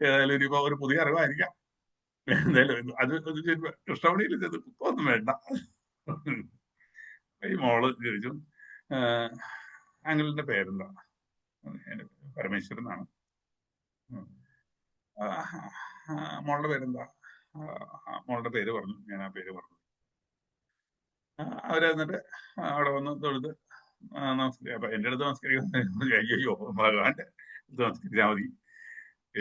ഏതായാലും ഇനിയിപ്പോ ഒരു പുതിയ അറിവായിരിക്കാം. എന്തായാലും അത് കൃഷ്ണമണിയിൽ ചെന്ന് കുത്തൊന്നും വേണ്ട. ഈ മോള് ചോദിച്ചു അങ്കിളിന്റെ പേരെന്താ? പരമേശ്വരൻ എന്നാണ്. മോളുടെ പേരെന്താ? മോളുടെ പേര് പറഞ്ഞു. ഞാൻ ആ പേര് പറഞ്ഞു. അവര് എന്നിട്ട് അവിടെ വന്ന് തൊഴുത് നമസ്കരിക്കും. അപ്പൊ എന്റെ അടുത്ത് നമസ്കരിക്കുന്ന അയ്യോ ഭഗവാന്റെ അടുത്ത് നമസ്കരിച്ചാൽ മതി.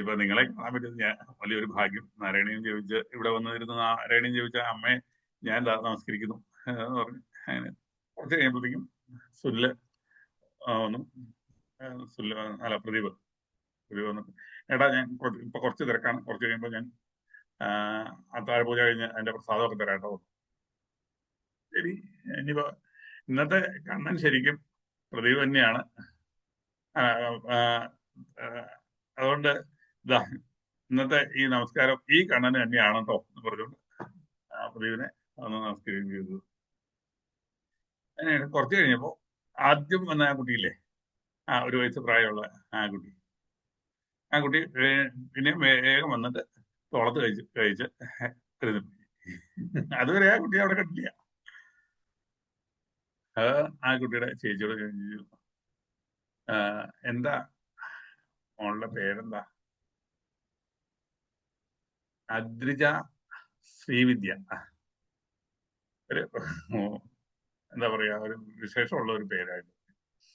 ഇപ്പൊ നിങ്ങളെ കാണാൻ പറ്റുന്നത് ഞാൻ വലിയൊരു ഭാഗ്യം. നാരായണീയം ചോദിച്ച് ഇവിടെ വന്നിരുന്ന നാരായണീയം ചോദിച്ച അമ്മയെ ഞാൻ നമസ്കരിക്കുന്നു എന്ന് പറഞ്ഞു. അങ്ങനെ കുറച്ച് കഴിയുമ്പോഴത്തേക്കും സുല്ല് വന്നു. അല്ല പ്രദീപ് വന്നിട്ട് എടാ ഞാൻ ഇപ്പൊ കുറച്ച് തിരക്കാണ്, കുറച്ച് കഴിയുമ്പോൾ ഞാൻ അത്താഴ പൂജ കഴിഞ്ഞ് അതിന്റെ പ്രസാദമൊക്കെ തരാം കേട്ടോ. ശരി, ഇനിയിപ്പോ ഇന്നത്തെ കണ്ണൻ ശരിക്കും പ്രദീപ് തന്നെയാണ്. അതുകൊണ്ട് ഇതാ ഇന്നത്തെ ഈ നമസ്കാരം ഈ കണ്ണന് തന്നെയാണ് കേട്ടോ എന്ന് പറഞ്ഞുകൊണ്ട് പ്രദീപിനെ ഒന്ന് നമസ്കരിക്കുകയും ചെയ്തു. അങ്ങനെയാണ്. കുറച്ച് കഴിഞ്ഞപ്പോ ആദ്യം വന്ന ആ കുട്ടിയില്ലേ, ഒരു വയസ്സ് പ്രായമുള്ള ആ കുട്ടി പിന്നെ വേഗം വന്നിട്ട് തോളത്ത് കഴിച്ച് ഇരുന്നു. അതുവരെ ആ കുട്ടി അവിടെ കണ്ടില്ല. ആ കുട്ടിയുടെ ചേച്ചിയോട് ചോദിച്ചു എന്താ മോളുടെ പേരെന്താ? അദ്രിജ ശ്രീവിദ്യ. ഒരു എന്താ പറയാ, ഒരു വിശേഷമുള്ള ഒരു പേരായിരുന്നു.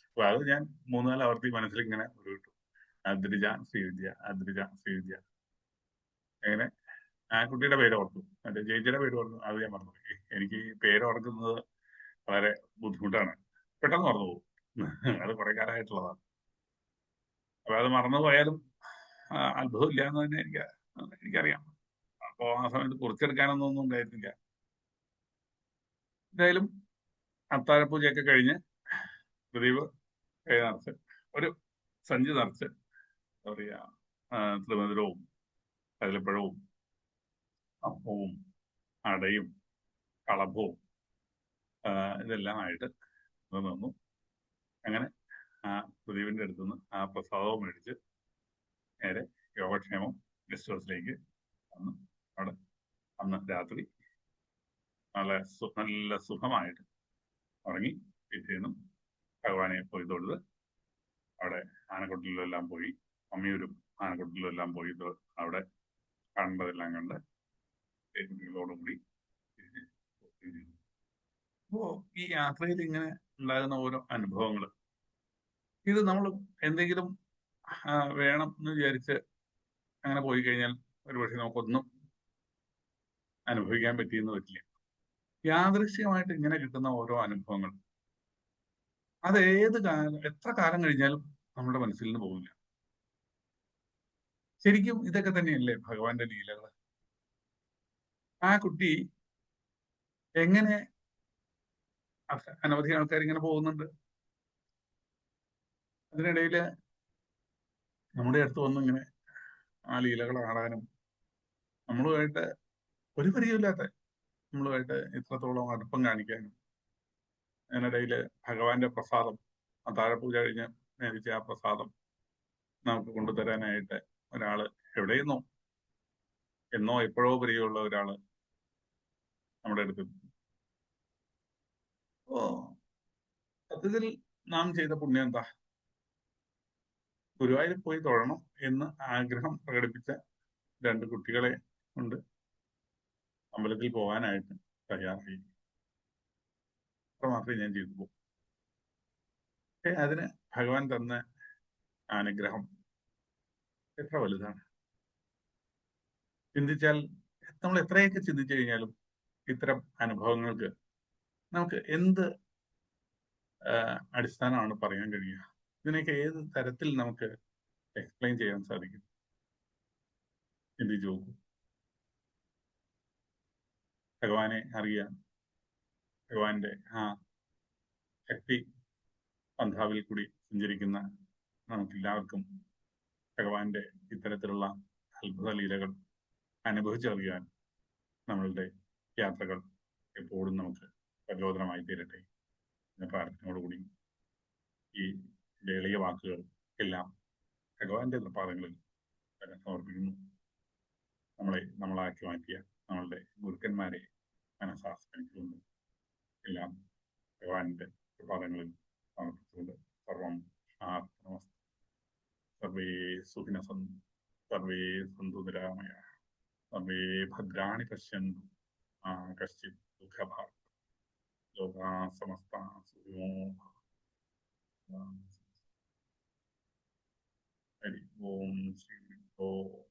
അപ്പൊ അത് ഞാൻ 3-4 ആവർത്തി മനസ്സിൽ ഇങ്ങനെ ഉരുവിട്ടു. അദ്രിജ ശ്രീവിദ്യ, അദ്രിജ ശ്രീവിദ്യ. അങ്ങനെ ആ കുട്ടിയുടെ പേര് ഓർത്തു, മറ്റേ ചേച്ചിയുടെ പേര് ഓർത്തു. അത് ഞാൻ മറന്നു. എനിക്ക് പേര് ഓർക്കുന്നത് വളരെ ബുദ്ധിമുട്ടാണ്, പെട്ടെന്ന് മറന്നു പോകും. അത് കുറെ കാലമായിട്ടുള്ളതാണ്. അപ്പൊ അത് മറന്നു പോയാലും അത്ഭുതമില്ല എന്ന് തന്നെ എനിക്കറിയാം. അപ്പോ ആ സമയത്ത് കുറിച്ചെടുക്കാനൊന്നും ഉണ്ടായിരുന്നില്ല. എന്തായാലും അത്താഴപൂജയൊക്കെ കഴിഞ്ഞ് പ്രദീപ് കൈ നിറച്ച് ഒരു സഞ്ചി നിറച്ച് എന്താ പറയാ ത്രിമധുരവും കദളിപ്പഴവും അപ്പവും അടയും കളഭവും ഇതെല്ലാമായിട്ട് നിന്നു. അങ്ങനെ ആ പ്രദീപിന്റെ അടുത്തുനിന്ന് ആ പ്രസാദവും മേടിച്ച് നേരെ യോഗക്ഷേമം ഗസ്റ്റ് ഹൗസിലേക്ക് വന്ന് അവിടെ അന്ന് രാത്രി നല്ല സുഖമായിട്ട് ഉറങ്ങി. പിറ്റേന്നും ഭഗവാനെ പോയി തൊഴുത് അവിടെ ആനക്കൊട്ടിലെല്ലാം പോയി, അമ്മിയൂരും ആനക്കൊട്ടിലെല്ലാം പോയി അവിടെ കാണേണ്ടതെല്ലാം കണ്ട് കുട്ടികളോടുകൂടി. അപ്പോ ഈ യാത്രയിൽ ഇങ്ങനെ ഉണ്ടാകുന്ന ഓരോ അനുഭവങ്ങൾ, ഇത് നമ്മൾ എന്തെങ്കിലും വേണം എന്ന് വിചാരിച്ച് അങ്ങനെ പോയി കഴിഞ്ഞാൽ ഒരുപക്ഷെ നമുക്കൊന്നും അനുഭവിക്കാൻ പറ്റിയെന്ന് വരില്ല. യാദൃശ്യമായിട്ട് ഇങ്ങനെ കിട്ടുന്ന ഓരോ അനുഭവങ്ങൾ അത് എത്ര കാലം കഴിഞ്ഞാലും നമ്മുടെ മനസ്സിൽ നിന്ന് പോകില്ല. ശരിക്കും ഇതൊക്കെ തന്നെയല്ലേ ഭഗവാന്റെ ലീലകൾ? ആ കുട്ടി എങ്ങനെ അനവധി ആൾക്കാർ ഇങ്ങനെ പോകുന്നുണ്ട്. അതിനിടയിൽ നമ്മുടെ അടുത്ത് വന്ന് ഇങ്ങനെ ആ ലീലകൾ ആടാനും നമ്മളുമായിട്ട് ഒരു പരിചയമില്ലാത്ത നമ്മളുമായിട്ട് ഇത്രത്തോളം അടുപ്പം കാണിക്കാനും അതിനിടയിൽ ഭഗവാന്റെ പ്രസാദം അത്താഴപൂജ കഴിഞ്ഞ് നേരിച്ച ആ പ്രസാദം നമുക്ക് കൊണ്ടുതരാനായിട്ട് ഒരാള് എവിടെയെന്നോ എന്നോ എപ്പോഴോ പരിചയമുള്ള ഒരാള് നമ്മുടെ അടുത്ത്. ഓ, സത്യത്തിൽ നാം ചെയ്ത പുണ്യം എന്താ? ഗുരുവായൂരിൽ പോയി തൊഴണം എന്ന് ആഗ്രഹം പ്രകടിപ്പിച്ച 2 കുട്ടികളെ കൊണ്ട് അമ്പലത്തിൽ പോകാനായിട്ട് തയ്യാറായി. അത്ര മാത്രമേ ഞാൻ ചെയ്തു പോകും. പക്ഷെ അതിന് ഭഗവാൻ തന്ന അനുഗ്രഹം എത്ര വലുതാണ്. ചിന്തിച്ചാൽ നമ്മൾ എത്രയൊക്കെ ചിന്തിച്ചു കഴിഞ്ഞാലും ഇത്തരം അനുഭവങ്ങൾക്ക് നമുക്ക് എന്ത് അടിസ്ഥാനമാണ് പറയാൻ കഴിയുക? ഇതിനൊക്കെ ഏത് തരത്തിൽ നമുക്ക് എക്സ്പ്ലെയിൻ ചെയ്യാൻ സാധിക്കും? ചിന്തിച്ചു നോക്കൂ. ഭഗവാനെ അറിയാൻ, ഭഗവാന്റെ ആ ശക്തി പന്ഥാവിൽ കൂടി സഞ്ചരിക്കുന്ന നമുക്കെല്ലാവർക്കും ഭഗവാന്റെ ഇത്തരത്തിലുള്ള അത്ഭുത ലീലകൾ അനുഭവിച്ചറിയാൻ നമ്മളുടെ യാത്രകൾ എപ്പോഴും നമുക്ക് പ്രചോദനമായി തീരട്ടെ എന്ന പ്രാർത്ഥനയോടുകൂടി ഈ എളിയ വാക്കുകൾ എല്ലാം ഭഗവാന്റെ പാദങ്ങളിൽ സമർപ്പിക്കുന്നു. നമ്മളാക്കി മാറ്റിയ നമ്മളുടെ ഗുരുക്കന്മാരെ മനസ്സാസ്മരിച്ചുകൊണ്ട് എല്ലാം ഭഗവാന്റെ പാദങ്ങളിൽ സമർപ്പിച്ചുകൊണ്ട് സർവം ആത്മനമസ്തേ. സർവേ സുഖിനഃ സന്തു, സർവേ സന്തു നിരാമയാഃ, സർവേ ഭദ്രാണി പശ്യन्तു മാ കശ്ചിത് ദുഃഖഭാഗ്. ലോകാഃ സമസ്താഃ സുഖിനോ ഭവന്തു. ഹരി ഓം ശ്രീ ഓം.